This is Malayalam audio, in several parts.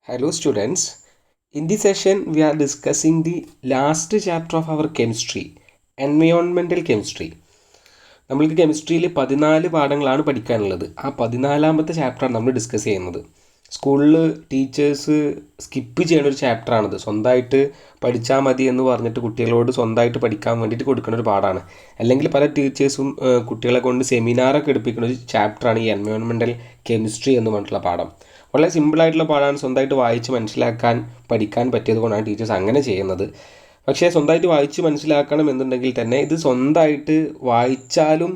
Hello students, in this session we are discussing the last chapter of our chemistry, environmental chemistry. നമ്മൾക്ക് കെമിസ്ട്രിയിൽ 14 പാഠങ്ങളാണ് പഠിക്കാനുള്ളത്. ആ 14ാമത്തെ ചാപ്റ്ററാണ് നമ്മൾ ഡിസ്കസ് ചെയ്യുന്നത്. സ്കൂളിൽ ടീച്ചേഴ്സ് സ്കിപ്പ് ചെയ്യുന്ന ഒരു ചാപ്റ്ററാണിത്. സ്വന്തമായിട്ട് പഠിച്ചാൽ മതി എന്ന് പറഞ്ഞിട്ട് കുട്ടികളോട് സ്വന്തമായിട്ട് പഠിക്കാൻ വേണ്ടിയിട്ട് കൊടുക്കുന്ന ഒരു പാഠമാണ്. അല്ലെങ്കിൽ പല ടീച്ചേഴ്സും കുട്ടികളെ കൊണ്ട് സെമിനാറൊക്കെ എടുപ്പിക്കുന്ന ഒരു ചാപ്റ്ററാണ് ഈ എൻവയോൺമെൻറ്റൽ കെമിസ്ട്രി എന്ന് പറഞ്ഞിട്ടുള്ള പാഠം. വളരെ സിമ്പിളായിട്ടുള്ള പാഠമാണ്. സ്വന്തമായിട്ട് വായിച്ച് മനസ്സിലാക്കാൻ പഠിക്കാൻ പറ്റിയത് കൊണ്ടാണ് ടീച്ചേഴ്സ് അങ്ങനെ ചെയ്യുന്നത്. പക്ഷേ സ്വന്തമായിട്ട് വായിച്ച് മനസ്സിലാക്കണം എന്നുണ്ടെങ്കിൽ തന്നെ ഇത് സ്വന്തമായിട്ട് വായിച്ചാലും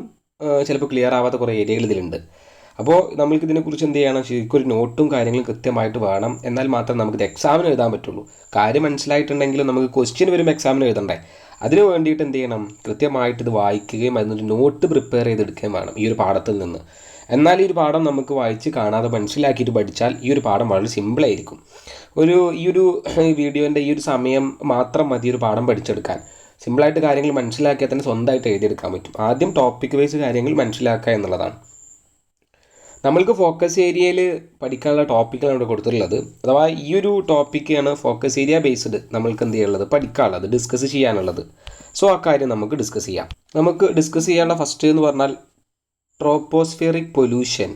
ചിലപ്പോൾ ക്ലിയർ ആവാത്ത കുറേ ഏരിയകൾ ഇതിലുണ്ട്. അപ്പോൾ നമ്മൾക്ക് ഇതിനെക്കുറിച്ച് എന്ത് ചെയ്യണം, ശരിക്കും ഒരു നോട്ടും കാര്യങ്ങളും കൃത്യമായിട്ട് വേണം. എന്നാൽ മാത്രം നമുക്കിത് എക്സാമിന് എഴുതാൻ പറ്റുള്ളൂ. കാര്യം മനസ്സിലായിട്ടുണ്ടെങ്കിലും നമുക്ക് ക്വസ്റ്റ്യൻ വരുമ്പോൾ എക്സാമിന് എഴുതണ്ടേ. അതിന് വേണ്ടിയിട്ട് എന്ത് ചെയ്യണം, കൃത്യമായിട്ട് ഇത് വായിക്കുകയും അതിനൊരു നോട്ട് പ്രിപ്പയർ ചെയ്തെടുക്കുകയും വേണം ഈ ഒരു പാഠത്തിൽ നിന്ന്. എന്നാൽ ഈ ഒരു പാഠം നമുക്ക് വായിച്ച് കാണാതെ മനസ്സിലാക്കിയിട്ട് പഠിച്ചാൽ ഈ ഒരു പാഠം വളരെ സിമ്പിളായിരിക്കും. ഈ ഒരു വീഡിയോൻ്റെ ഈ ഒരു സമയം മാത്രം മതി ഒരു പാഠം പഠിച്ചെടുക്കാൻ. സിമ്പിളായിട്ട് കാര്യങ്ങൾ മനസ്സിലാക്കിയാൽ തന്നെ സ്വന്തമായിട്ട് എഴുതിയെടുക്കാൻ പറ്റും. ആദ്യം ടോപ്പിക് വൈസ് കാര്യങ്ങൾ മനസ്സിലാക്കുക എന്നുള്ളതാണ്. നമ്മൾക്ക് ഫോക്കസ് ഏരിയയിൽ പഠിക്കാനുള്ള ടോപ്പിക്കാണ് ഇവിടെ കൊടുത്തിട്ടുള്ളത്. അഥവാ ഈ ഒരു ടോപ്പിക്കാണ് ഫോക്കസ് ഏരിയ ബേസ്ഡ് നമ്മൾക്ക് എന്ത് ചെയ്യാനുള്ളത്, പഠിക്കാനുള്ളത്, ഡിസ്കസ് ചെയ്യാനുള്ളത്. സോ ആ കാര്യം നമുക്ക് ഡിസ്കസ് ചെയ്യാം. നമുക്ക് ഡിസ്കസ് ചെയ്യാനുള്ള ഫസ്റ്റ് എന്ന് പറഞ്ഞാൽ tropospheric pollution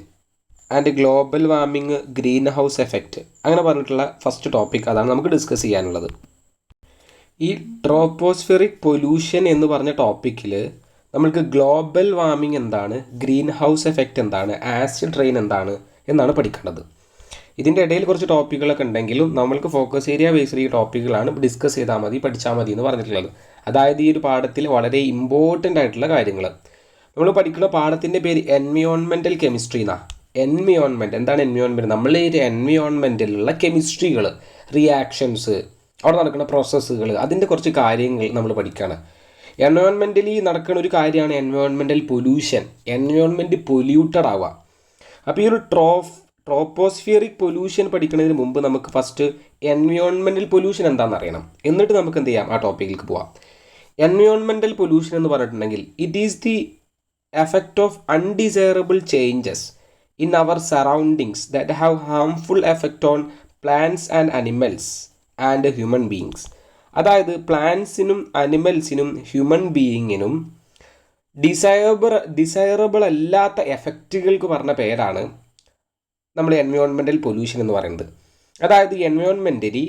and global warming, greenhouse effect, അങ്ങനെ പറഞ്ഞിട്ടുള്ള ഫസ്റ്റ് ടോപ്പിക് അതാണ് നമുക്ക് ഡിസ്കസ് ചെയ്യാനുള്ളത്. ഈ ട്രോപ്പോസ്ഫിയറിക് പൊല്യൂഷൻ എന്ന് പറഞ്ഞ ടോപ്പിക്കിൽ നമ്മൾക്ക് ഗ്ലോബൽ വാർമിംഗ് എന്താണ്, ഗ്രീൻ ഹൗസ് എഫക്റ്റ് എന്താണ്, ആസിഡ് റെയിൻ എന്താണ് എന്നാണ് പഠിക്കേണ്ടത്. ഇതിൻ്റെ ഇടയിൽ കുറച്ച് ടോപ്പിക്കുകളൊക്കെ ഉണ്ടെങ്കിലും നമ്മൾക്ക് ഫോക്കസ് ഏരിയ ബേസ്ഡ് ഈ ടോപ്പിക്കുകളാണ് ഡിസ്കസ് ചെയ്താൽ മതി, പഠിച്ചാൽ മതി എന്ന് പറഞ്ഞിട്ടുള്ളത്. അതായത് ഈ ഒരു പാഠത്തിൽ വളരെ ഇമ്പോർട്ടൻ്റ് ആയിട്ടുള്ള കാര്യങ്ങൾ. നമ്മൾ പഠിക്കുന്ന പാഠത്തിൻ്റെ പേര് എൻവയോൺമെൻറ്റൽ കെമിസ്ട്രി എന്നാണ്. എൻവയോൺമെൻറ്റ് എന്താണ്? എൻവയോൺമെൻറ്റ് നമ്മൾ ഈ എൻവയോൺമെൻറ്റിലുള്ള കെമിസ്ട്രികൾ, റിയാക്ഷൻസ്, അവിടെ നടക്കുന്ന പ്രോസസ്സുകൾ, അതിൻ്റെ കുറച്ച് കാര്യങ്ങൾ നമ്മൾ പഠിക്കുകയാണ്. എൻവയോൺമെൻറ്റലി നടക്കുന്ന ഒരു കാര്യമാണ് എൻവയോൺമെൻറ്റൽ പൊല്യൂഷൻ. എൻവയോൺമെൻറ്റ് പൊല്യൂട്ടഡ് ആവുക. അപ്പോൾ ഈ ഒരു ട്രോപ്പോസ്ഫിയറിക് പൊല്യൂഷൻ പഠിക്കുന്നതിന് മുമ്പ് നമുക്ക് ഫസ്റ്റ് എൻവയോൺമെൻറ്റൽ പൊല്യൂഷൻ എന്താണെന്ന് അറിയണം. എന്നിട്ട് നമുക്ക് എന്ത് ചെയ്യാം, ആ ടോപ്പിക്കിലേക്ക് പോവാം. എൻവയോൺമെൻറ്റൽ പൊല്യൂഷൻ എന്ന് പറഞ്ഞിട്ടുണ്ടെങ്കിൽ it is the effect of undesirable changes in our surroundings that have harmful effect on plants and animals and human beings. അതായത് പ്ലാന്റ്സിനും അനിമൽസിനും ഹ്യൂമൻ ബീയിങ്ങിനും ഡിസൈറബിൾ അല്ലാത്ത എഫക്റ്റുകൾക്ക് പറഞ്ഞ പേരാണ് നമ്മൾ എൻവയോൺമെൻറ്റൽ പൊല്യൂഷൻ എന്ന് പറയുന്നത്. അതായത് എൻവയോൺമെൻറ്റലി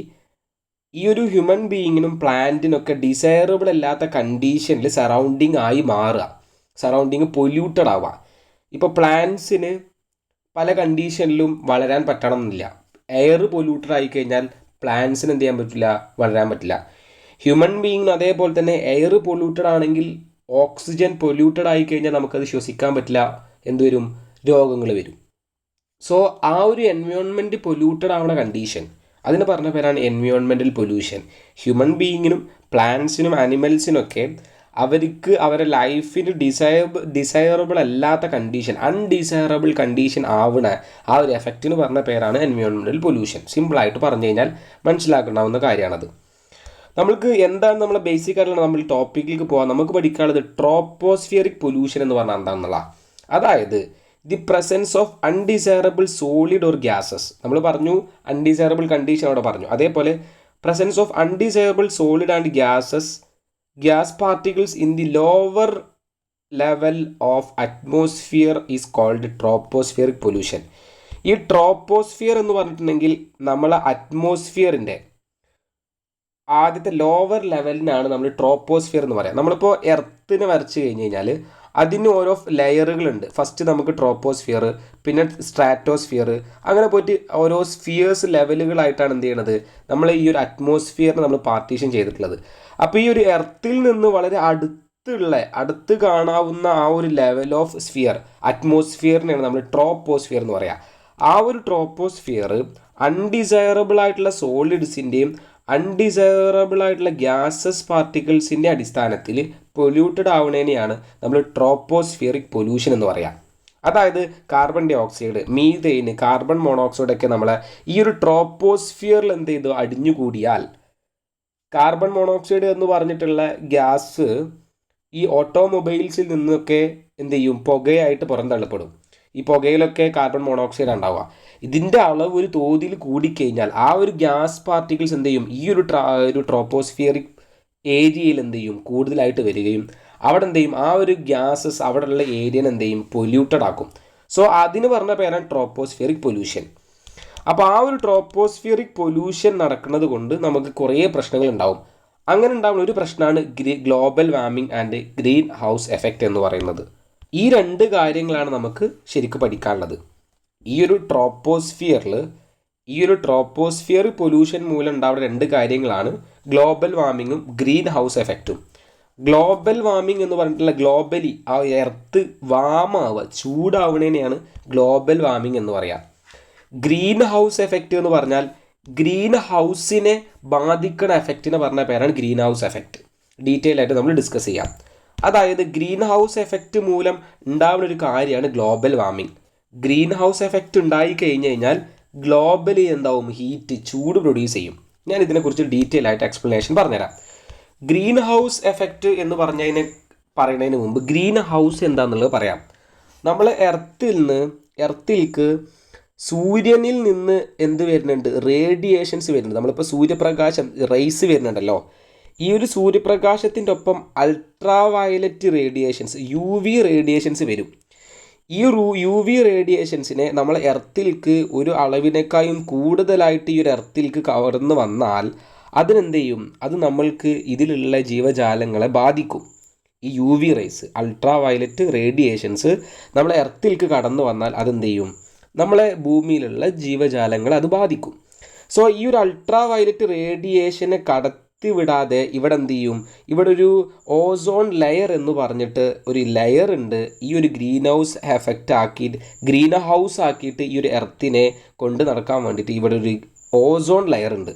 ഈ ഒരു ഹ്യൂമൻ ബീയിങ്ങിനും പ്ലാന്റിനൊക്കെ ഡിസൈറബിൾ അല്ലാത്ത കണ്ടീഷനിൽ സറൗണ്ടിങ് ആയി മാറുക, സറൗണ്ടിങ് പൊല്യൂട്ടഡ് ആവുക. ഇപ്പോൾ പ്ലാന്റ്സിന് പല കണ്ടീഷനിലും വളരാൻ പറ്റണം എന്നില്ല. എയർ പൊല്യൂട്ടഡ് ആയിക്കഴിഞ്ഞാൽ പ്ലാന്റ്സിന് എന്ത് ചെയ്യാൻ പറ്റില്ല, വളരാൻ പറ്റില്ല. ഹ്യൂമൻ ബീയിങ്ങിന് അതേപോലെ തന്നെ എയർ പൊല്യൂട്ടഡ് ആണെങ്കിൽ ഓക്സിജൻ പൊല്യൂട്ടഡ് ആയിക്കഴിഞ്ഞാൽ നമുക്കത് ശ്വസിക്കാൻ പറ്റില്ല, എന്തുവരും, രോഗങ്ങൾ വരും. സോ ആ ഒരു എൻവയോൺമെൻറ്റ് പൊല്യൂട്ടഡ് ആവുന്ന കണ്ടീഷൻ, അതിന് പറഞ്ഞ പേരാണ് എൻവയോൺമെൻറ്റൽ പൊല്യൂഷൻ. ഹ്യൂമൻ ബീയിങ്ങിനും പ്ലാന്റ്സിനും അനിമൽസിനൊക്കെ അവർക്ക് അവരുടെ ലൈഫിന് ഡിസൈറബിൾ അല്ലാത്ത കണ്ടീഷൻ, അൺഡിസൈറബിൾ കണ്ടീഷൻ ആവണ ആ ഒരു എഫക്റ്റിന് പറഞ്ഞ പേരാണ് എൻവയോൺമെൻറ്റൽ പൊല്യൂഷൻ. സിമ്പിളായിട്ട് പറഞ്ഞു കഴിഞ്ഞാൽ മനസ്സിലാക്കാവുന്ന കാര്യമാണത്. നമ്മൾക്ക് എന്താണ് നമ്മളെ ബേസിക് ആയിട്ടുള്ള നമ്മൾ ടോപ്പിക്കിലേക്ക് പോകാം. നമുക്ക് പഠിക്കാനുള്ളത് ട്രോപ്പോസ്ഫിയറിക് പൊല്യൂഷൻ എന്ന് പറഞ്ഞാൽ എന്താണെന്നുള്ള, അതായത് the presence of undesirable solid or gases. നമ്മൾ പറഞ്ഞു അൺഡിസൈറബിൾ കണ്ടീഷൻ അവിടെ പറഞ്ഞു. അതേപോലെ presence of undesirable solid and gas particles in the lower level of atmosphere is called tropospheric pollution. ഈ ട്രോപ്പോസ്ഫിയർ എന്ന് പറഞ്ഞിട്ടുണ്ടെങ്കിൽ നമ്മളെ അറ്റ്മോസ്ഫിയറിൻ്റെ ആദ്യത്തെ ലോവർ ലെവലിനാണ് നമ്മൾ ട്രോപ്പോസ്ഫിയർ എന്ന് പറയാം. നമ്മളിപ്പോൾ എർത്തിനെ വരച്ച് കഴിഞ്ഞ് കഴിഞ്ഞാൽ അതിന് ഓരോ ലെയറുകളുണ്ട്. ഫസ്റ്റ് നമുക്ക് ട്രോപ്പോസ്ഫിയർ, പിന്നെ സ്ട്രാറ്റോസ്ഫിയർ, അങ്ങനെ പോയിട്ട് ഓരോ സ്ഫിയേഴ്സ് ലെവലുകളായിട്ടാണ് എന്ത് ചെയ്യണത്, നമ്മൾ ഈ ഒരു അറ്റ്മോസ്ഫിയറിനെ നമ്മൾ പാർട്ടീഷൻ ചെയ്തിട്ടുള്ളത്. അപ്പോൾ ഈ ഒരു എർത്തിൽ നിന്ന് വളരെ അടുത്ത് കാണാവുന്ന ആ ഒരു ലെവൽ ഓഫ് സ്ഫിയർ, അറ്റ്മോസ്ഫിയറിനെയാണ് നമ്മൾ ട്രോപ്പോസ്ഫിയർ എന്ന് പറയുക. ആ ഒരു ട്രോപ്പോസ്ഫിയർ അൺഡിസൈറബിൾ ആയിട്ടുള്ള സോളിഡ്സിൻ്റെയും അൺഡിസൈറബിൾ ആയിട്ടുള്ള ഗ്യാസസ് പാർട്ടിക്കിൾസിൻ്റെ അടിസ്ഥാനത്തിൽ പൊല്യൂട്ടഡ് ആവുന്നതിനെയാണ് നമ്മൾ ട്രോപ്പോസ്ഫിയറിക് പൊല്യൂഷൻ എന്ന് പറയാം. അതായത് carbon dioxide, methane, carbon monoxide ഒക്കെ നമ്മളെ ഈ ഒരു ട്രോപ്പോസ്ഫിയറിൽ എന്ത് ചെയ്തു, അടിഞ്ഞുകൂടിയാൽ കാർബൺ മോണോക്സൈഡ് എന്ന് പറഞ്ഞിട്ടുള്ള ഗ്യാസ് ഈ ഓട്ടോമൊബൈൽസിൽ നിന്നൊക്കെ എന്ത് ചെയ്യും, പുകയായിട്ട് പുറന്തള്ളപ്പെടും. ഈ പുകയിലൊക്കെ കാർബൺ മോണോക്സൈഡ് ഉണ്ടാവുക. ഇതിൻ്റെ അളവ് ഒരു തോതിൽ കൂടിക്കഴിഞ്ഞാൽ ആ ഒരു ഗ്യാസ് പാർട്ടിക്കിൾസ് എന്ത് ചെയ്യും, ഈ ഒരു ട്രോപ്പോസ്ഫിയറിക് ഏരിയയിൽ എന്ത് ചെയ്യും, കൂടുതലായിട്ട് വരികയും അവിടെ എന്ത് ചെയ്യും, ആ ഒരു ഗ്യാസസ് അവിടെയുള്ള ഏരിയനെ എന്ത് ചെയ്യും, പൊല്യൂട്ടഡ് ആക്കും. സോ അതിന് പറഞ്ഞ പേരാണ് ട്രോപ്പോസ്ഫിയറിക് പൊല്യൂഷൻ. അപ്പോൾ ആ ഒരു ട്രോപ്പോസ്ഫിയറിക് പൊല്യൂഷൻ നടക്കുന്നത് കൊണ്ട് നമുക്ക് കുറേ പ്രശ്നങ്ങൾ ഉണ്ടാവും. അങ്ങനെ ഉണ്ടാകുന്ന ഒരു പ്രശ്നമാണ് global warming and greenhouse effect എന്ന് പറയുന്നത്. ഈ രണ്ട് കാര്യങ്ങളാണ് നമുക്ക് ശരിക്കും പഠിക്കാനുള്ളത്. ഈ ഒരു ട്രോപ്പോസ്ഫിയർ പൊല്യൂഷൻ മൂലം ഉണ്ടാവുന്ന രണ്ട് കാര്യങ്ങളാണ് ഗ്ലോബൽ വാർമിങ്ങും ഗ്രീൻ ഹൗസ് എഫക്റ്റും. ഗ്ലോബൽ വാർമിംഗ് എന്ന് പറഞ്ഞിട്ടുള്ള ഗ്ലോബലി ആ എർത്ത് വാമാവുക, ചൂടാവുന്നതിനെയാണ് ഗ്ലോബൽ വാർമിംഗ് എന്ന് പറയാം. ഗ്രീൻ ഹൗസ് എഫക്റ്റ് എന്ന് പറഞ്ഞാൽ ഗ്രീൻ ഹൗസിനെ ബാധിക്കുന്ന എഫക്റ്റിനെ പറഞ്ഞ പേരാണ് ഗ്രീൻ ഹൗസ് എഫക്റ്റ്. ഡീറ്റെയിൽ ആയിട്ട് നമ്മൾ ഡിസ്കസ് ചെയ്യാം. അതായത് ഗ്രീൻ ഹൗസ് എഫക്റ്റ് മൂലം ഉണ്ടാവുന്ന ഒരു കാര്യമാണ് global warming. Greenhouse effect ഉണ്ടായി കഴിഞ്ഞ് കഴിഞ്ഞാൽ ഗ്ലോബലി എന്താവും, ഹീറ്റ്, ചൂട് പ്രൊഡ്യൂസ് ചെയ്യും. ഞാൻ ഇതിനെക്കുറിച്ച് ഡീറ്റെയിൽ ആയിട്ട് എക്സ്പ്ലനേഷൻ പറഞ്ഞുതരാം. ഗ്രീൻ ഹൗസ് എഫക്റ്റ് എന്ന് പറയുന്നതിന് മുമ്പ് ഗ്രീൻ ഹൗസ് എന്താണെന്നുള്ളത് പറയാം. നമ്മൾ എർത്തിലേക്ക് സൂര്യനിൽ നിന്ന് എന്ത് വരുന്നുണ്ട്, റേഡിയേഷൻസ് വരുന്നുണ്ട്. നമ്മളിപ്പോൾ സൂര്യപ്രകാശം റേസ് വരുന്നുണ്ടല്ലോ, ഈ ഒരു സൂര്യപ്രകാശത്തിൻ്റെ ഒപ്പം ultra violet radiations, UV radiations വരും. ഈ UV റേഡിയേഷൻസിനെ നമ്മൾ എർത്തിലേക്ക് ഒരു അളവിനേക്കാളും കൂടുതലായിട്ട് ഈ ഒരു എർത്തിലേക്ക് കവർന്ന് വന്നാൽ അതിനെന്ത് ചെയ്യും, അത് നമ്മൾക്ക് ഇതിലുള്ള ജീവജാലങ്ങളെ ബാധിക്കും. ഈ UV rays, ultraviolet radiations നമ്മളെ എർത്തിലേക്ക് കടന്നു വന്നാൽ അതെന്ത് ചെയ്യും, നമ്മളെ ഭൂമിയിലുള്ള ജീവജാലങ്ങളെ അത് ബാധിക്കും. സോ ഈ ഒരു അൾട്രാ വയലറ്റ് റേഡിയേഷനെ വിടാതെ ഇവിടെ എന്ത് ചെയ്യും, ഇവിടെ ഒരു ഓസോൺ ലെയർ എന്ന് പറഞ്ഞിട്ട് ഒരു ലെയർ ഉണ്ട്. ഈ ഒരു ഗ്രീൻ ഹൗസ് ആക്കിയിട്ട് ഈ ഒരു എർത്തിനെ കൊണ്ട് നടക്കാൻ വേണ്ടിയിട്ട് ഇവിടെ ഒരു ഓസോൺ ലെയർ ഉണ്ട്.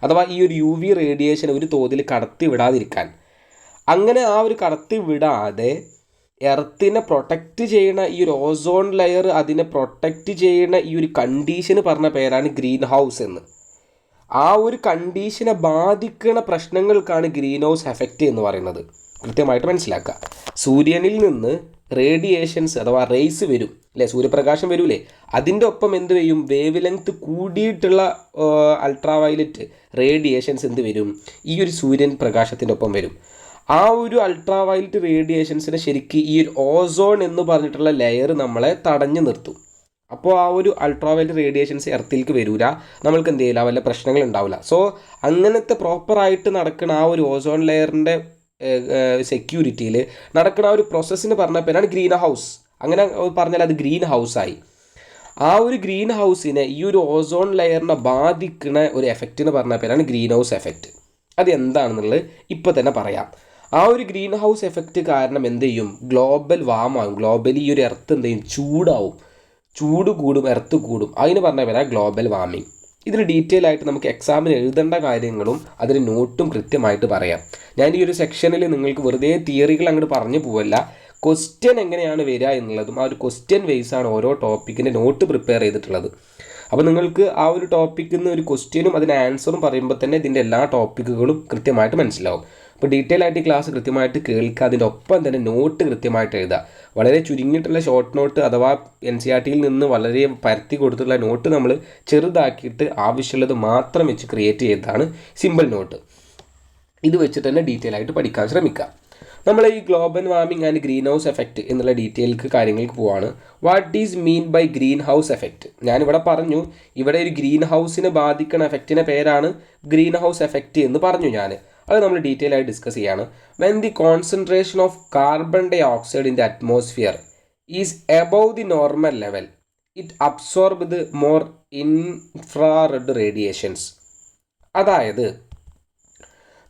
അഥവാ ഈ ഒരു UV റേഡിയേഷൻ ഒരു തോതിൽ വിടാതിരിക്കാൻ. അങ്ങനെ ആ ഒരു വിടാതെ എർത്തിനെ പ്രൊട്ടക്റ്റ് ചെയ്യുന്ന ഈ ഒരു ഓസോൺ ലെയർ, അതിനെ പ്രൊട്ടക്റ്റ് ചെയ്യുന്ന ഈ ഒരു കണ്ടീഷന് പറഞ്ഞ പേരാണ് ഗ്രീൻ ഹൗസ് എന്ന്. ആ ഒരു കണ്ടീഷനെ ബാധിക്കുന്ന പ്രശ്നങ്ങൾക്കാണ് ഗ്രീൻ ഹൗസ് എഫക്റ്റ് എന്ന് പറയുന്നത്. കൃത്യമായിട്ട് മനസ്സിലാക്കുക. സൂര്യനിൽ നിന്ന് റേഡിയേഷൻസ് അഥവാ റേസ് വരും അല്ലേ, സൂര്യപ്രകാശം വരൂലേ, അതിൻ്റെ ഒപ്പം എന്ത് ചെയ്യും, വേവ് ലെങ്ത് കൂടിയിട്ടുള്ള അൾട്രാ വയലറ്റ് റേഡിയേഷൻസ് എന്ത് വരും, ഈ ഒരു സൂര്യൻ പ്രകാശത്തിൻ്റെ ഒപ്പം വരും. ആ ഒരു അൾട്രാ വയലറ്റ് റേഡിയേഷൻസിനെ ശരിക്കും ഈ ഒരു ഓസോൺ എന്ന് പറഞ്ഞിട്ടുള്ള ലെയർ നമ്മളെ തടഞ്ഞു നിർത്തും. അപ്പോൾ ആ ഒരു അൾട്രാ വയലറ്റ് റേഡിയേഷൻസ് എർത്തിലേക്ക് വരില്ല, നമ്മൾക്ക് എന്ത് ചെയ്യില്ല, വല്ല പ്രശ്നങ്ങൾ ഉണ്ടാവില്ല. സോ അങ്ങനത്തെ പ്രോപ്പറായിട്ട് നടക്കുന്ന ആ ഒരു ഓസോൺ ലെയറിൻ്റെ സെക്യൂരിറ്റിയിൽ നടക്കുന്ന ആ ഒരു പ്രോസസ്സിന് പറഞ്ഞ പേരാണ് ഗ്രീൻ ഹൗസ്. അങ്ങനെ പറഞ്ഞാൽ അത് ഗ്രീൻ ഹൗസായി. ആ ഒരു ഗ്രീൻ ഹൗസിനെ, ഈ ഒരു ഓസോൺ ലെയറിനെ ബാധിക്കുന്ന ഒരു എഫക്റ്റിന് പറഞ്ഞ പേരാണ് ഗ്രീൻ ഹൗസ് എഫക്റ്റ്. അത് എന്താണെന്നുള്ളത് ഇപ്പോൾ തന്നെ പറയാം. ആ ഒരു ഗ്രീൻ ഹൗസ് എഫക്റ്റ് കാരണം എന്ത് ചെയ്യും, ഗ്ലോബൽ വാമാകും. ഗ്ലോബലി ഈ ഒരു എർത്ത് എന്ത് ചെയ്യും, ചൂട് കൂടും, എർത്ത് കൂടും. അതിന് പറഞ്ഞ പേരാ ഗ്ലോബൽ വാർമിംഗ്. ഇതിൽ ഡീറ്റെയിൽ ആയിട്ട് നമുക്ക് എക്സാമിന് എഴുതേണ്ട കാര്യങ്ങളും അതിന് നോട്ടും കൃത്യമായിട്ട് പറയാം. ഞാൻ ഈ ഒരു സെക്ഷനിൽ നിങ്ങൾക്ക് വെറുതെ തിയറികൾ അങ്ങോട്ട് പറഞ്ഞു പോവല്ല, ക്വസ്റ്റ്യൻ എങ്ങനെയാണ് വരിക എന്നുള്ളതും ആ ഒരു ക്വസ്റ്റ്യൻ ബേസാണ് ഓരോ ടോപ്പിക്കിൻ്റെ നോട്ട് പ്രിപ്പയർ ചെയ്തിട്ടുള്ളത്. അപ്പോൾ നിങ്ങൾക്ക് ആ ഒരു ടോപ്പിക്കിൽ നിന്ന് ഒരു ക്വസ്റ്റ്യനും അതിന് ആൻസറും പറയുമ്പോൾ തന്നെ ഇതിൻ്റെ എല്ലാ ടോപ്പിക്കുകളും കൃത്യമായിട്ട് മനസ്സിലാവും. അപ്പോൾ ഡീറ്റെയിൽ ആയിട്ട് ക്ലാസ് കൃത്യമായിട്ട് കേൾക്കുക, അതിൻ്റെ ഒപ്പം തന്നെ നോട്ട് കൃത്യമായിട്ട് എഴുതുക. വളരെ ചുരുങ്ങിയിട്ടുള്ള ഷോർട്ട് നോട്ട് അഥവാ NCERT നിന്ന് വളരെ പരത്തി കൊടുത്തിട്ടുള്ള നോട്ട് നമ്മൾ ചെറുതാക്കിയിട്ട് ആവശ്യമുള്ളത് മാത്രം വെച്ച് ക്രിയേറ്റ് ചെയ്തതാണ് സിമ്പിൾ നോട്ട്. ഇത് വെച്ചിട്ട് തന്നെ ഡീറ്റെയിൽ ആയിട്ട് പഠിക്കാൻ ശ്രമിക്കുക. നമ്മൾ ഈ global warming and greenhouse effect എന്നുള്ള ഡീറ്റെയിൽക്ക് കാര്യങ്ങൾക്ക് പോവാണ്. What is mean by greenhouse effect? ഞാനിവിടെ പറഞ്ഞു, ഇവിടെ ഒരു ഗ്രീൻ ഹൗസിനെ ബാധിക്കുന്ന എഫക്റ്റിൻ്റെ പേരാണ് ഗ്രീൻ ഹൗസ് എഫക്റ്റ് എന്ന് പറഞ്ഞു ഞാൻ. അത് നമ്മൾ ഡീറ്റെയിൽ ആയി ഡിസ്കസ് ചെയ്യാണ്. When the concentration of carbon dioxide in the atmosphere is above the normal level, it absorb the more infrared radiations. അതായത്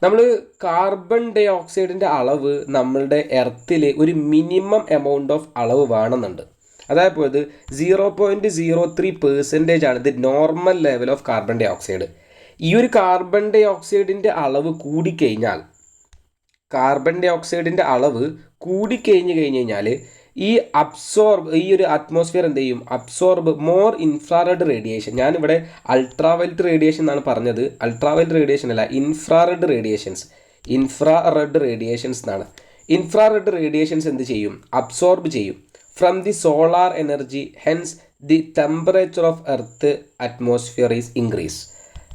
നമ്മൾ കാർബൺ ഡൈ ഓക്സൈഡിൻ്റെ അളവ് നമ്മളുടെ എർത്തിൽ ഒരു മിനിമം എമൗണ്ട് ഓഫ് അളവ് വേണമെന്നുണ്ട്. അതായത് 0.03% ആണ് the normal level of carbon dioxide. ഈ ഒരു കാർബൺ ഡൈ ഓക്സൈഡിൻ്റെ അളവ് കൂടിക്കഴിഞ്ഞാൽ കഴിഞ്ഞാൽ ഈ ഒരു അറ്റ്മോസ്ഫിയർ എന്ത് ചെയ്യും, അബ്സോർബ് മോർ ഇൻഫ്രാറെഡ് റേഡിയേഷൻ. ഞാനിവിടെ അൾട്രാ വയലറ്റ് റേഡിയേഷൻ എന്നാണ് പറഞ്ഞത്, അൾട്രാ വയലറ്റ് റേഡിയേഷൻ അല്ല, ഇൻഫ്രാറെഡ് റേഡിയേഷൻസ് എന്നാണ്. ഇൻഫ്രാറെഡ് റേഡിയേഷൻസ് എന്ത് ചെയ്യും, അബ്സോർബ് ചെയ്യും from the solar energy, hence the temperature of earth atmosphere is increase.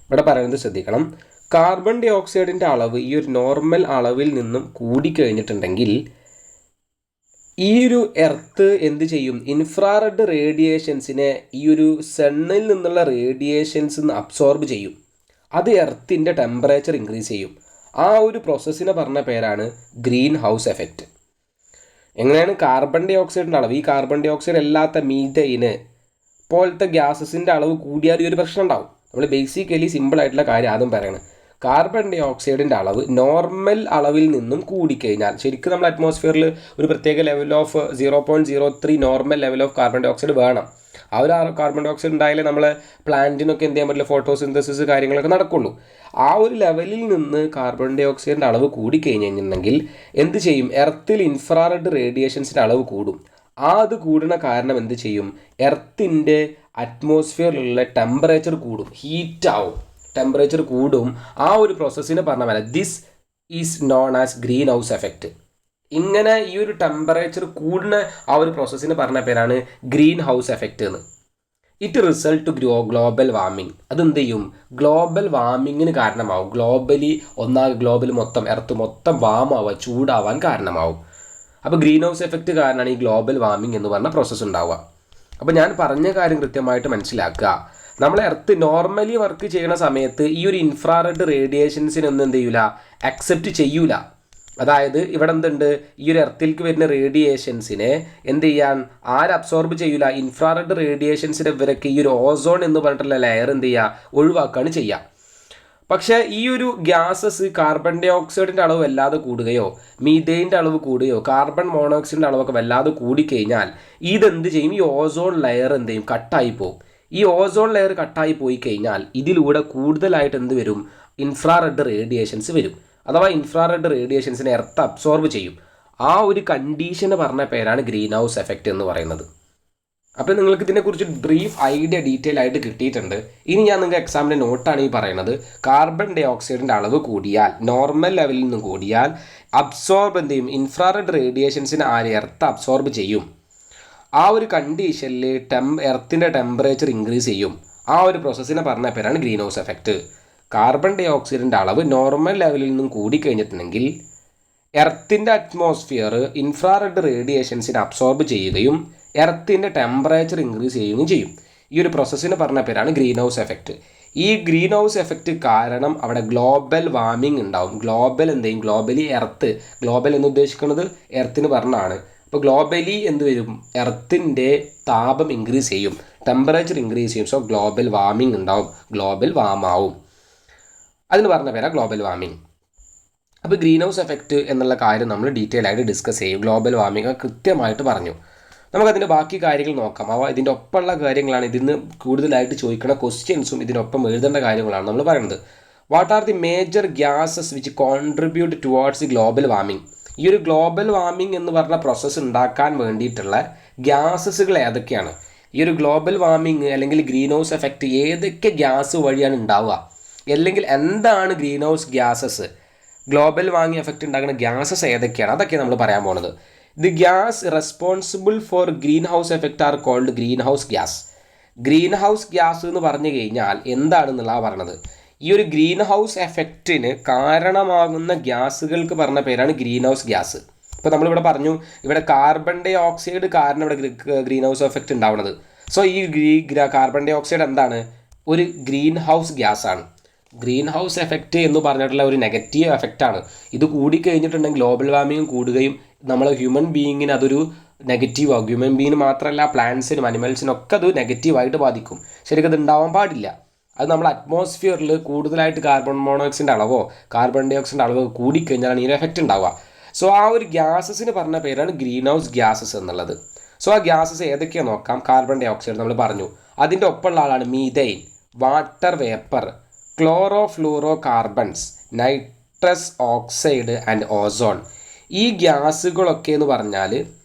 ഇവിടെ പറയുന്നത് ശ്രദ്ധിക്കണം, കാർബൺ ഡൈ ഓക്സൈഡിൻ്റെ അളവ് ഈ ഒരു നോർമൽ അളവിൽ നിന്നും കൂടിക്കഴിഞ്ഞിട്ടുണ്ടെങ്കിൽ ഈ ഒരു എർത്ത് എന്ത് ചെയ്യും, ഇൻഫ്രാറെഡ് റേഡിയേഷൻസിനെ ഈ ഒരു സണ്ണിൽ നിന്നുള്ള റേഡിയേഷൻസ് അബ്സോർബ് ചെയ്യും. അത് എർത്തിൻ്റെ ടെമ്പറേച്ചർ ഇൻക്രീസ് ചെയ്യും. ആ ഒരു പ്രോസസ്സിനെ പറഞ്ഞ പേരാണ് ഗ്രീൻ ഹൗസ് എഫക്റ്റ്. എങ്ങനെയാണ് കാർബൺ ഡൈ ഓക്സൈഡിൻ്റെ അളവ്, ഈ കാർബൺ ഡൈ ഓക്സൈഡ് അല്ലാത്ത മീഥൈന് പോലത്തെ ഗ്യാസസിൻ്റെ അളവ് കൂടിയാൽ ഈ ഒരു പ്രശ്നം ഉണ്ടാവും. നമ്മൾ ബേസിക്കലി സിമ്പിളായിട്ടുള്ള കാര്യം ആദ്യം പറയണം. കാർബൺ ഡൈ ഓക്സൈഡിൻ്റെ അളവ് നോർമൽ അളവിൽ നിന്നും കൂടിക്കഴിഞ്ഞാൽ, ശരിക്കും നമ്മൾ അറ്റ്മോസ്ഫിയറിൽ ഒരു പ്രത്യേക level of 0.03 normal level of carbon dioxide വേണം. ആ ഒരു കാർബൺ ഡൈ ഓക്സൈഡ് ഉണ്ടായാലേ നമ്മളെ പ്ലാന്റിനൊക്കെ എന്ത് ചെയ്യാൻ പറ്റില്ല, ഫോട്ടോസിന്തസിസ് കാര്യങ്ങളൊക്കെ നടക്കുള്ളൂ. ആ ഒരു ലെവലിൽ നിന്ന് കാർബൺ ഡൈ ഓക്സൈഡിൻ്റെ അളവ് കൂടിക്കഴിഞ്ഞിട്ടുണ്ടെങ്കിൽ എന്ത് ചെയ്യും, എർത്തിൽ ഇൻഫ്രാറെഡ് റേഡിയേഷൻസിൻ്റെ അളവ് കൂടും. അത് കൂടുന്ന കാരണം എന്ത് ചെയ്യും, എർത്തിൻ്റെ അറ്റ്മോസ്ഫിയറിലുള്ള ടെമ്പറേച്ചർ കൂടും, ഹീറ്റാവും, ടെമ്പറേച്ചർ കൂടും. ആ ഒരു പ്രോസസ്സിനെ പറഞ്ഞ പോലെ this is known as green house effect. ഇങ്ങനെ ഈ ഒരു ടെമ്പറേച്ചർ കൂടുന്ന ആ ഒരു പ്രോസസ്സിന് പറഞ്ഞ പേരാണ് ഗ്രീൻ ഹൗസ് എഫക്റ്റ് എന്ന്. It result to global warming. അതെന്ത് ചെയ്യും, ഗ്ലോബൽ വാർമിങ്ങിന് കാരണമാവും. ഗ്ലോബൽ മൊത്തം എർത്ത് മൊത്തം വാമാവുക, ചൂടാവാൻ കാരണമാവും. അപ്പോൾ ഗ്രീൻ ഹൗസ് എഫക്റ്റ് കാരണമാണ് ഈ ഗ്ലോബൽ വാർമിംഗ് എന്ന് പറഞ്ഞ പ്രോസസ്സ് ഉണ്ടാവുക. അപ്പോൾ ഞാൻ പറഞ്ഞ കാര്യം കൃത്യമായിട്ട് മനസ്സിലാക്കുക. നമ്മൾ എർത്ത് നോർമലി വർക്ക് ചെയ്യുന്ന സമയത്ത് ഈ ഒരു ഇൻഫ്രാറെഡ് റേഡിയേഷൻസിനൊന്നും എന്ത് ചെയ്യൂല, അക്സെപ്റ്റ് ചെയ്യൂല. അതായത് ഇവിടെ എന്തുണ്ട്, ഈ ഒരു എർത്തിലേക്ക് വരുന്ന റേഡിയേഷൻസിനെ എന്ത് ചെയ്യാൻ അബ്സോർബ് ചെയ്യൂല. ഇൻഫ്രാറെഡ് റേഡിയേഷൻസിനെ ഇവരൊക്കെ ഈ ഒരു ഓസോൺ എന്ന് പറഞ്ഞിട്ടുള്ള ലെയർ എന്ത് ചെയ്യുക, ഒഴിവാക്കുകയാണ് ചെയ്യുക. പക്ഷേ ഈ ഒരു ഗ്യാസസ് കാർബൺ ഡൈ ഓക്സൈഡിൻ്റെ അളവ് വല്ലാതെ കൂടുകയോ മീഥൈൻ്റെ അളവ് കൂടുകയോ കാർബൺ മോണോക്സൈഡിൻ്റെ അളവൊക്കെ വല്ലാതെ കൂടിക്കഴിഞ്ഞാൽ ഇതെന്ത് ചെയ്യും, ഈ ഓസോൺ ലെയർ എന്ത് ചെയ്യും, കട്ടായി പോകും. ഈ ഓസോൺ ലെയർ കട്ടായി പോയി കഴിഞ്ഞാൽ ഇതിലൂടെ കൂടുതലായിട്ട് എന്ത് വരും, ഇൻഫ്രാറെഡ് റേഡിയേഷൻസ് വരും. അഥവാ ഇൻഫ്രാറെഡ് റേഡിയേഷൻസിനെ എർത്ത് അബ്സോർബ് ചെയ്യും. ആ ഒരു കണ്ടീഷന് പറഞ്ഞ പേരാണ് ഗ്രീൻ ഹൗസ് എഫക്റ്റ് എന്ന് പറയുന്നത്. അപ്പോൾ നിങ്ങൾക്ക് ഇതിനെക്കുറിച്ച് ബ്രീഫ് ഐഡിയ ഡീറ്റെയിൽ ആയിട്ട് കിട്ടിയിട്ടുണ്ട്. ഇനി ഞാൻ നിങ്ങൾക്ക് എക്സാമിൻ്റെ നോട്ടാണ് ഈ പറയുന്നത്. കാർബൺ ഡൈ ഓക്സൈഡിൻ്റെ അളവ് കൂടിയാൽ, നോർമൽ ലെവലിൽ നിന്ന് കൂടിയാൽ അബ്സോർബ് എന്ത് ചെയ്യും, ഇൻഫ്രാറെഡ് റേഡിയേഷൻസിനെ എർത്ത് അബ്സോർബ് ചെയ്യും. ആ ഒരു കണ്ടീഷനിൽ എർത്തിൻ്റെ ടെമ്പറേച്ചർ ഇൻക്രീസ് ചെയ്യും. ആ ഒരു പ്രോസസ്സിനെ പറഞ്ഞ പേരാണ് ഗ്രീൻ ഹൗസ് എഫക്റ്റ്. കാർബൺ ഡൈ ഓക്സൈഡിൻ്റെ അളവ് നോർമൽ ലെവലിൽ നിന്നും കൂടിക്കഴിഞ്ഞിട്ടുണ്ടെങ്കിൽ എർത്തിൻ്റെ അറ്റ്മോസ്ഫിയർ ഇൻഫ്രാറെഡ് റേഡിയേഷൻസിനെ അബ്സോർബ് ചെയ്യുകയും എർത്തിൻ്റെ ടെമ്പറേച്ചർ ഇൻക്രീസ് ചെയ്യുകയും ചെയ്യും. ഈ ഒരു പ്രോസസ്സിന് പറഞ്ഞ പേരാണ് ഗ്രീൻ ഹൗസ് എഫക്റ്റ്. ഈ ഗ്രീൻ ഹൗസ് എഫക്റ്റ് കാരണം അവിടെ ഗ്ലോബൽ വാർമിംഗ് ഉണ്ടാവും. ഗ്ലോബൽ എന്ത് ചെയ്യും, ഗ്ലോബലി എർത്ത്, ഗ്ലോബൽ എന്ന് ഉദ്ദേശിക്കുന്നത് എർത്തിന് പറഞ്ഞാണ്. അപ്പോൾ ഗ്ലോബലി എന്ത് വരും, എർത്തിൻ്റെ താപം ഇൻക്രീസ് ചെയ്യും, ടെമ്പറേച്ചർ ഇൻക്രീസ് ചെയ്യും. സോ ഗ്ലോബൽ വാർമിംഗ് ഉണ്ടാവും, ഗ്ലോബൽ വാമാവും. അതിന് പറഞ്ഞ പേരാ ഗ്ലോബൽ വാർമിംഗ്. അപ്പോൾ ഗ്രീൻ ഹൗസ് എഫക്റ്റ് എന്നുള്ള കാര്യം നമ്മൾ ഡീറ്റെയിൽ ആയിട്ട് ഡിസ്കസ് ചെയ്യും. ഗ്ലോബൽ വാർമിംഗ് കൃത്യമായിട്ട് പറഞ്ഞു. നമുക്കതിൻ്റെ ബാക്കി കാര്യങ്ങൾ നോക്കാം. അവ ഇതിൻ്റെ ഒപ്പമുള്ള കാര്യങ്ങളാണ്. ഇതിന് കൂടുതലായിട്ട് ചോദിക്കുന്ന ക്വസ്റ്റ്യൻസും ഇതിനൊപ്പം എഴുതേണ്ട കാര്യങ്ങളാണ് നമ്മൾ പറയുന്നത്. What are the major gases which contribute towards the global warming. ഈ ഒരു ഗ്ലോബൽ വാർമിംഗ് എന്ന് പറഞ്ഞ പ്രോസസ്സ് ഉണ്ടാക്കാൻ വേണ്ടിയിട്ടുള്ള ഗ്യാസസുകൾ ഏതൊക്കെയാണ്? ഈ ഒരു ഗ്ലോബൽ വാർമിംഗ് അല്ലെങ്കിൽ ഗ്രീൻ ഹൗസ് എഫക്റ്റ് ഏതൊക്കെ ഗ്യാസ് വഴിയാണ് ഉണ്ടാവുക, അല്ലെങ്കിൽ എന്താണ് greenhouse gases, global warming effect ഉണ്ടാക്കുന്ന ഗ്യാസസ് ഏതൊക്കെയാണ്, അതൊക്കെയാണ് നമ്മൾ പറയാൻ പോകുന്നത്. The gas responsible for greenhouse effect are called greenhouse gas. Greenhouse gas എന്ന് പറഞ്ഞു കഴിഞ്ഞാൽ എന്താണെന്നുള്ളതാണ് പറഞ്ഞത്. ഈ ഒരു ഗ്രീൻ ഹൗസ് എഫക്റ്റിന് കാരണമാകുന്ന ഗ്യാസുകൾക്ക് പറഞ്ഞ പേരാണ് ഗ്രീൻ ഹൗസ് ഗ്യാസ്. ഇപ്പോൾ നമ്മളിവിടെ പറഞ്ഞു, ഇവിടെ കാർബൺ ഡൈ ഓക്സൈഡ് കാരണം ഇവിടെ ഗ്രീൻ ഹൗസ് എഫക്റ്റ് ഉണ്ടാവുന്നത്. സോ ഈ കാർബൺ ഡൈ ഓക്സൈഡ് എന്താണ്, ഒരു ഗ്രീൻ ഹൗസ് ഗ്യാസ് ആണ്. ഗ്രീൻ ഹൗസ് എഫക്റ്റ് എന്ന് പറഞ്ഞിട്ടുള്ള ഒരു നെഗറ്റീവ് എഫക്റ്റാണ്. ഇത് കൂടിക്കഴിഞ്ഞിട്ടുണ്ടെങ്കിൽ ഗ്ലോബൽ വാർമിംഗ് കൂടുകയും നമ്മൾ ഹ്യൂമൻ ബീയിങ്ങിന് അതൊരു നെഗറ്റീവ് ആകും. ഹ്യൂമൻ ബീയിന് മാത്രമല്ല പ്ലാന്റ്സിനും അനിമൽസിനൊക്കെ അത് നെഗറ്റീവായിട്ട് ബാധിക്കും. ശരിക്കും അത് ഉണ്ടാവാൻ പാടില്ല. അത് നമ്മൾ അറ്റ്മോസ്ഫിയറിൽ കൂടുതലായിട്ട് കാർബൺ മോണോക്സൈഡിൻ്റെ അളവോ കാർബൺ ഡൈ ഓക്സൈഡിൻ്റെ അളവോ കൂടിക്കഴിഞ്ഞാലാണ് ഈ എഫക്റ്റ് ഉണ്ടാവുക. സോ ആ ഒരു ഗ്യാസസിന് പറഞ്ഞ പേരാണ് ഗ്രീൻ ഹൗസ് ഗ്യാസസ് എന്നുള്ളത്. സോ ആ ഗ്യാസസ് ഏതൊക്കെയാണ് നോക്കാം. കാർബൺ ഡൈ ഓക്സൈഡ് നമ്മൾ പറഞ്ഞു. അതിൻ്റെ ഒപ്പമുള്ള ആളാണ് methane, water vapour, chloro fluoro carbons, nitrous oxide and ozone. ഈ ഗ്യാസുകളൊക്കെ എന്ന് പറഞ്ഞാൽ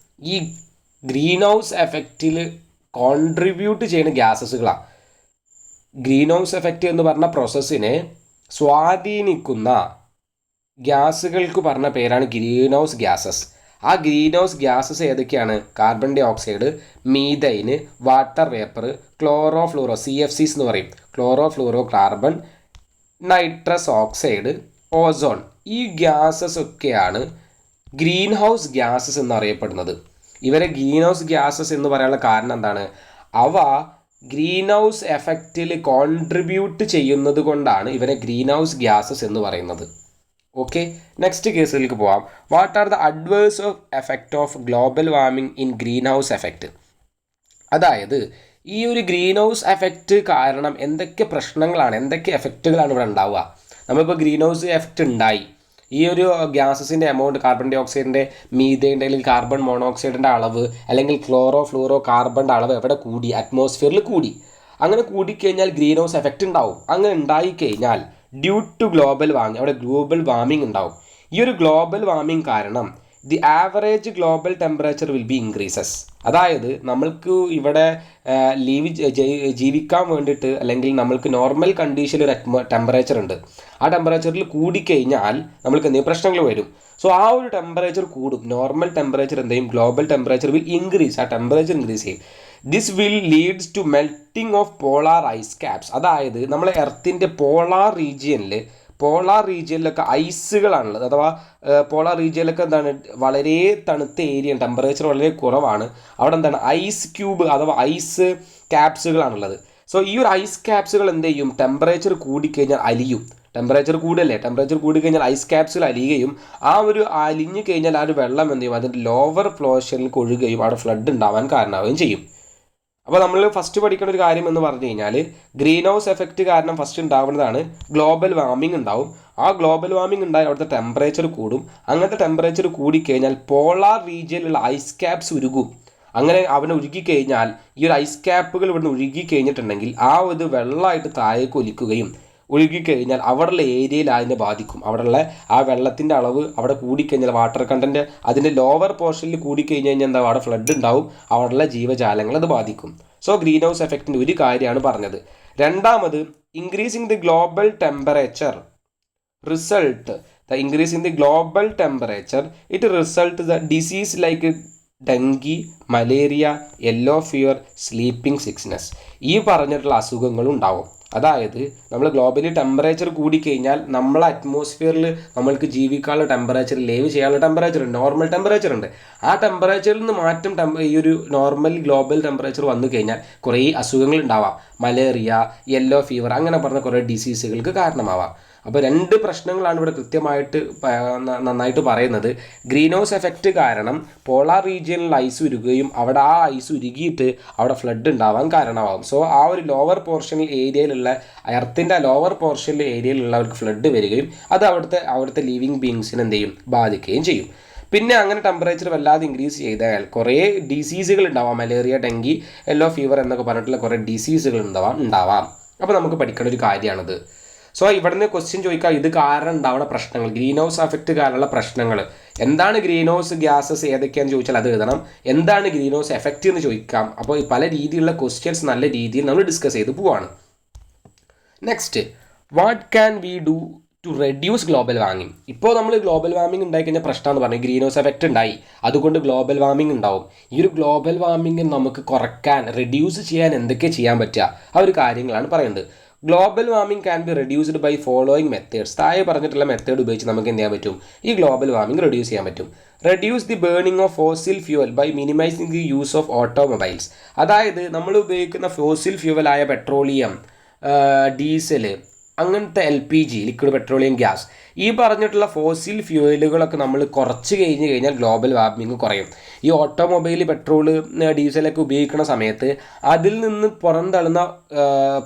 ഈ ഗ്രീൻ ഹൗസ് എഫക്റ്റിൽ കോൺട്രിബ്യൂട്ട് ചെയ്യുന്ന ഗ്യാസസുകളാണ്. ഗ്രീൻ ഹൗസ് എഫക്റ്റ് എന്ന് പറഞ്ഞ പ്രോസസ്സിനെ സ്വാധീനിക്കുന്ന ഗ്യാസുകൾക്ക് പറഞ്ഞ പേരാണ് ഗ്രീൻ ഹൗസ് ഗ്യാസസ്. ആ ഗ്രീൻ ഹൗസ് ഗ്യാസസ് ഏതൊക്കെയാണ്? Carbon dioxide, methane, water vapour, chloro fluoro CFCs എന്ന് പറയും, chlorofluorocarbon, nitrous oxide, ozone. ഈ ഗ്യാസസ് ഒക്കെയാണ് ഗ്രീൻ ഹൗസ് ഗ്യാസസ് എന്നറിയപ്പെടുന്നത്. ഇവരെ ഗ്രീൻ ഹൗസ് ഗ്യാസസ് എന്ന് പറയാനുള്ള കാരണം എന്താണ്? അവ ഗ്രീൻ ഹൗസ് എഫക്റ്റിൽ കോൺട്രിബ്യൂട്ട് ചെയ്യുന്നത് കൊണ്ടാണ് ഇവരെ ഗ്രീൻ ഹൗസ് ഗ്യാസസ് എന്ന് പറയുന്നത്. ഓക്കെ, നെക്സ്റ്റ് കേസിലേക്ക് പോവാം. What are the adverse of effect of global warming in green house effect? അതായത് ഈ ഒരു ഗ്രീൻ ഹൗസ് എഫക്റ്റ് കാരണം എന്തൊക്കെ പ്രശ്നങ്ങളാണ്, എന്തൊക്കെ എഫക്റ്റുകളാണ് ഇവിടെ ഉണ്ടാവുക? നമ്മളിപ്പോൾ ഗ്രീൻ ഹൗസ് എഫക്റ്റ് ഉണ്ടായി, ഈ ഒരു ഗ്യാസസിൻ്റെ എമൗണ്ട്, കാർബൺ ഡൈ ഓക്സൈഡിൻ്റെ, മീഥൈൻ്റെ അല്ലെങ്കിൽ കാർബൺ മോണോക്സൈഡിൻ്റെ അളവ് അല്ലെങ്കിൽ ക്ലോറോ ഫ്ലൂറോ കാർബണിൻ്റെ അളവ് എവിടെ കൂടി? അറ്റ്മോസ്ഫിയറിൽ കൂടി. അങ്ങനെ കൂടിക്കഴിഞ്ഞാൽ ഗ്രീൻ ഹൗസ് എഫക്റ്റ് ഉണ്ടാവും. അങ്ങനെ ഉണ്ടായിക്കഴിഞ്ഞാൽ ഡ്യൂ ടു ഗ്ലോബൽ വാർമിംഗ്, അവിടെ ഗ്ലോബൽ വാർമിംഗ് ഉണ്ടാവും. ഈ ഒരു ഗ്ലോബൽ വാർമിംഗ് കാരണം the average global temperature will be increases. അതായത് നമ്മൾക്ക് ഇവിടെ ജീവിക്കാൻ വേണ്ടിയിട്ട് അല്ലെങ്കിൽ നമ്മൾക്ക് നോർമൽ കണ്ടീഷനിൽ ഒരു ടെമ്പറേച്ചർ ഉണ്ട്. ആ ടെമ്പറേച്ചറിൽ കൂടിക്കഴിഞ്ഞാൽ നമ്മൾക്ക് എന്തെങ്കിലും പ്രശ്നങ്ങൾ വരും. സോ ആ ഒരു ടെമ്പറേച്ചർ കൂടും. നോർമൽ ടെമ്പറേച്ചർ എന്തെയും ഗ്ലോബൽ ടെമ്പറേച്ചർ വിൽ ഇൻക്രീസ്. ആ ടെമ്പറേച്ചർ ഇൻക്രീസ് ചെയ്യും. This will leads to melting of polar ice caps. അതായത് നമ്മളെ എർത്തിൻ്റെ പോളാർ റീജിയനിലൊക്കെ ഐസുകളാണുള്ളത്. അഥവാ പോളാർ റീജിയനിലൊക്കെ എന്താണ്, വളരെ തണുത്ത ഏരിയ, ടെമ്പറേച്ചർ വളരെ കുറവാണ്. അവിടെ എന്താണ്, ഐസ് ക്യൂബ് അഥവാ ഐസ് ക്യാപ്സുകളാണുള്ളത്. സോ ഈ ഒരു ഐസ് ക്യാപ്സുകൾ എന്ത് ചെയ്യും? ടെമ്പറേച്ചർ കൂടിക്കഴിഞ്ഞാൽ അലിയും. ടെമ്പറേച്ചർ കൂടിക്കഴിഞ്ഞാൽ ഐസ് ക്യാപ്സുകൾ അലിയുകയും ആ ഒരു അലിഞ്ഞു കഴിഞ്ഞാൽ ആ ഒരു വെള്ളം എന്ത് ചെയ്യും? അതിൻ്റെ ലോവർ ഫ്ലോഷനിലേക്ക് ഒഴുകുകയും അവിടെ ഫ്ലഡ് ഉണ്ടാവാൻ കാരണമാവുകയും ചെയ്യും. അപ്പോൾ നമ്മൾ ഫസ്റ്റ് പഠിക്കേണ്ട ഒരു കാര്യം എന്ന് പറഞ്ഞു കഴിഞ്ഞാൽ ഗ്രീൻ ഹൗസ് എഫക്റ്റ് കാരണം ഫസ്റ്റ് ഉണ്ടാവുന്നതാണ് ഗ്ലോബൽ വാർമിംഗ് ഉണ്ടാവും. ആ ഗ്ലോബൽ വാർമിംഗ് ഉണ്ടായി അവിടുത്തെ ടെമ്പറേച്ചർ കൂടും. അങ്ങനത്തെ ടെമ്പറേച്ചർ കൂടിക്കഴിഞ്ഞാൽ പോളാർ റീജിയനിലുള്ള ഐസ് ക്യാപ്സ് ഉരുകും. അങ്ങനെ അവനെ ഉരുകിക്കഴിഞ്ഞാൽ ഈ ഒരു ഐസ് ക്യാപ്പുകൾ ഇവിടുന്ന് ഉരുകി കഴിഞ്ഞിട്ടുണ്ടെങ്കിൽ ആ ഒരു വെള്ളമായിട്ട് താഴേക്ക് ഒലിക്കുകയും ഒഴുകിക്കഴിഞ്ഞാൽ അവിടെയുള്ള ഏരിയയിൽ അതിനെ ബാധിക്കും. അവിടെയുള്ള ആ വെള്ളത്തിൻ്റെ അളവ് അവിടെ കൂടിക്കഴിഞ്ഞാൽ വാട്ടർ കണ്ടൻറ്റ് അതിൻ്റെ ലോവർ പോർഷനിൽ കൂടിക്കഴിഞ്ഞ് കഴിഞ്ഞാൽ എന്താ, അവിടെ ഫ്ലഡ് ഉണ്ടാവും. അവിടെയുള്ള ജീവജാലങ്ങൾ അത് ബാധിക്കും. സോ ഗ്രീൻ ഹൗസ് എഫക്റ്റിൻ്റെ ഒരു കാര്യമാണ് പറഞ്ഞത്. രണ്ടാമത്, increasing the global temperature it result the disease like dengue, malaria, yellow fever, sleeping sickness. ഈ പറഞ്ഞിട്ടുള്ള അസുഖങ്ങളും ഉണ്ടാവും. അതായത് നമ്മൾ ഗ്ലോബലി ടെമ്പറേച്ചർ കൂടിക്കഴിഞ്ഞാൽ നമ്മളെ അറ്റ്മോസ്ഫിയറിൽ നമ്മൾക്ക് ജീവിക്കാനുള്ള ടെമ്പറേച്ചർ, ലൈവ് ചെയ്യാനുള്ള ടെമ്പറേച്ചർ ഉണ്ട്, നോർമൽ ടെമ്പറേച്ചർ ഉണ്ട്. ആ ടെമ്പറേച്ചറിൽ നിന്ന് മാറ്റം ഈ ഒരു നോർമൽ ഗ്ലോബൽ ടെമ്പറേച്ചർ വന്നു കഴിഞ്ഞാൽ കുറേ അസുഖങ്ങൾ ഉണ്ടാവാം. മലേറിയ, യെല്ലോ ഫീവർ, അങ്ങനെ പറഞ്ഞ കുറേ ഡിസീസുകൾക്ക് കാരണമാവാം. അപ്പോൾ രണ്ട് പ്രശ്നങ്ങളാണ് ഇവിടെ കൃത്യമായിട്ട് നന്നായിട്ട് പറയുന്നത്. ഗ്രീൻ ഹൗസ് എഫക്റ്റ് കാരണം പോളാർ റീജിയനിൽ ഐസ് ഉരുകുകയും അവിടെ ആ ഐസ് ഉരുകിയിട്ട് അവിടെ ഫ്ലഡ് ഉണ്ടാവാൻ കാരണമാകും. സോ ആ ഒരു ലോവർ പോർഷനിൽ ഏരിയയിലുള്ള എർത്തിൻ്റെ ലോവർ പോർഷനിൽ ഏരിയയിലുള്ളവർക്ക് ഫ്ലഡ് വരികയും അത് അവിടുത്തെ ലിവിങ് ബീങ്സിനെ എന്ത് ചെയ്യും, ബാധിക്കുകയും ചെയ്യും. പിന്നെ അങ്ങനെ ടെമ്പറേച്ചർ വല്ലാതെ ഇൻക്രീസ് ചെയ്താൽ കുറേ ഡിസീസുകൾ ഉണ്ടാവാം. മലേറിയ, ഡെങ്കി, യെല്ലോ ഫീവർ എന്നൊക്കെ പറഞ്ഞിട്ടുള്ള കുറേ ഡിസീസുകൾ ഉണ്ടാവാം. അപ്പോൾ നമുക്ക് പഠിക്കേണ്ട ഒരു കാര്യമാണിത്. സോ ഇവിടുന്ന് ക്വസ്റ്റ്യൻ ചോദിക്കുക, ഇത് കാരണം ഉണ്ടാവുന്ന പ്രശ്നങ്ങൾ, ഗ്രീൻ ഹൗസ് എഫക്റ്റ് കാരണമുള്ള പ്രശ്നങ്ങൾ എന്താണ്, ഗ്രീൻ ഹൗസ് ഗ്യാസസ് ഏതൊക്കെയാണെന്ന് ചോദിച്ചാൽ അത് എഴുതണം. എന്താണ് ഗ്രീൻ ഹൗസ് എഫക്റ്റ് എന്ന് ചോദിക്കാം. അപ്പോൾ പല രീതിയിലുള്ള ക്വസ്റ്റ്യൻസ് നല്ല രീതിയിൽ നമ്മൾ ഡിസ്കസ് ചെയ്ത് പോവാണ്. Next, what can we do to reduce global warming? ഇപ്പോൾ നമ്മൾ ഗ്ലോബൽ വാർമിംഗ് ഉണ്ടായിക്കഴിഞ്ഞാൽ പ്രശ്നമെന്ന് പറഞ്ഞു, ഗ്രീൻ ഹൗസ് എഫക്റ്റ് ഉണ്ടായി, അതുകൊണ്ട് ഗ്ലോബൽ വാർമിംഗ് ഉണ്ടാവും. ഈ ഒരു ഗ്ലോബൽ വാർമിംഗ് നമുക്ക് കുറയ്ക്കാൻ, റെഡ്യൂസ് ചെയ്യാൻ എന്തൊക്കെ ചെയ്യാൻ പറ്റുക, ആ ഒരു കാര്യങ്ങളാണ് പറയുന്നത്. Global warming can be reduced by following methods. താഴെ പറഞ്ഞിട്ടുള്ള മെത്തേഡ് ഉപയോഗിച്ച് നമുക്ക് എന്ത് ചെയ്യാൻ പറ്റും, ഈ ഗ്ലോബൽ വാർമിംഗ് റെഡ്യൂസ് ചെയ്യാൻ പറ്റും. Reduce the burning of fossil fuel by minimising the use of automobiles. അതായത് നമ്മൾ ഉപയോഗിക്കുന്ന ഫോസിൽ ഫ്യൂവലായ പെട്രോളിയം, ഡീസൽ, അങ്ങനത്തെ LPG, ലിക്വിഡ് പെട്രോളിയം ഗ്യാസ്, ഈ പറഞ്ഞിട്ടുള്ള ഫോസിൽ ഫ്യൂവലുകളൊക്കെ നമ്മൾ കുറച്ച് കഴിഞ്ഞാൽ ഗ്ലോബൽ വാർമിംഗ് കുറയും. ഈ ഓട്ടോമൊബൈൽ, പെട്രോള്, ഡീസലൊക്കെ ഉപയോഗിക്കുന്ന സമയത്ത് അതിൽ നിന്ന് പുറന്തള്ളുന്ന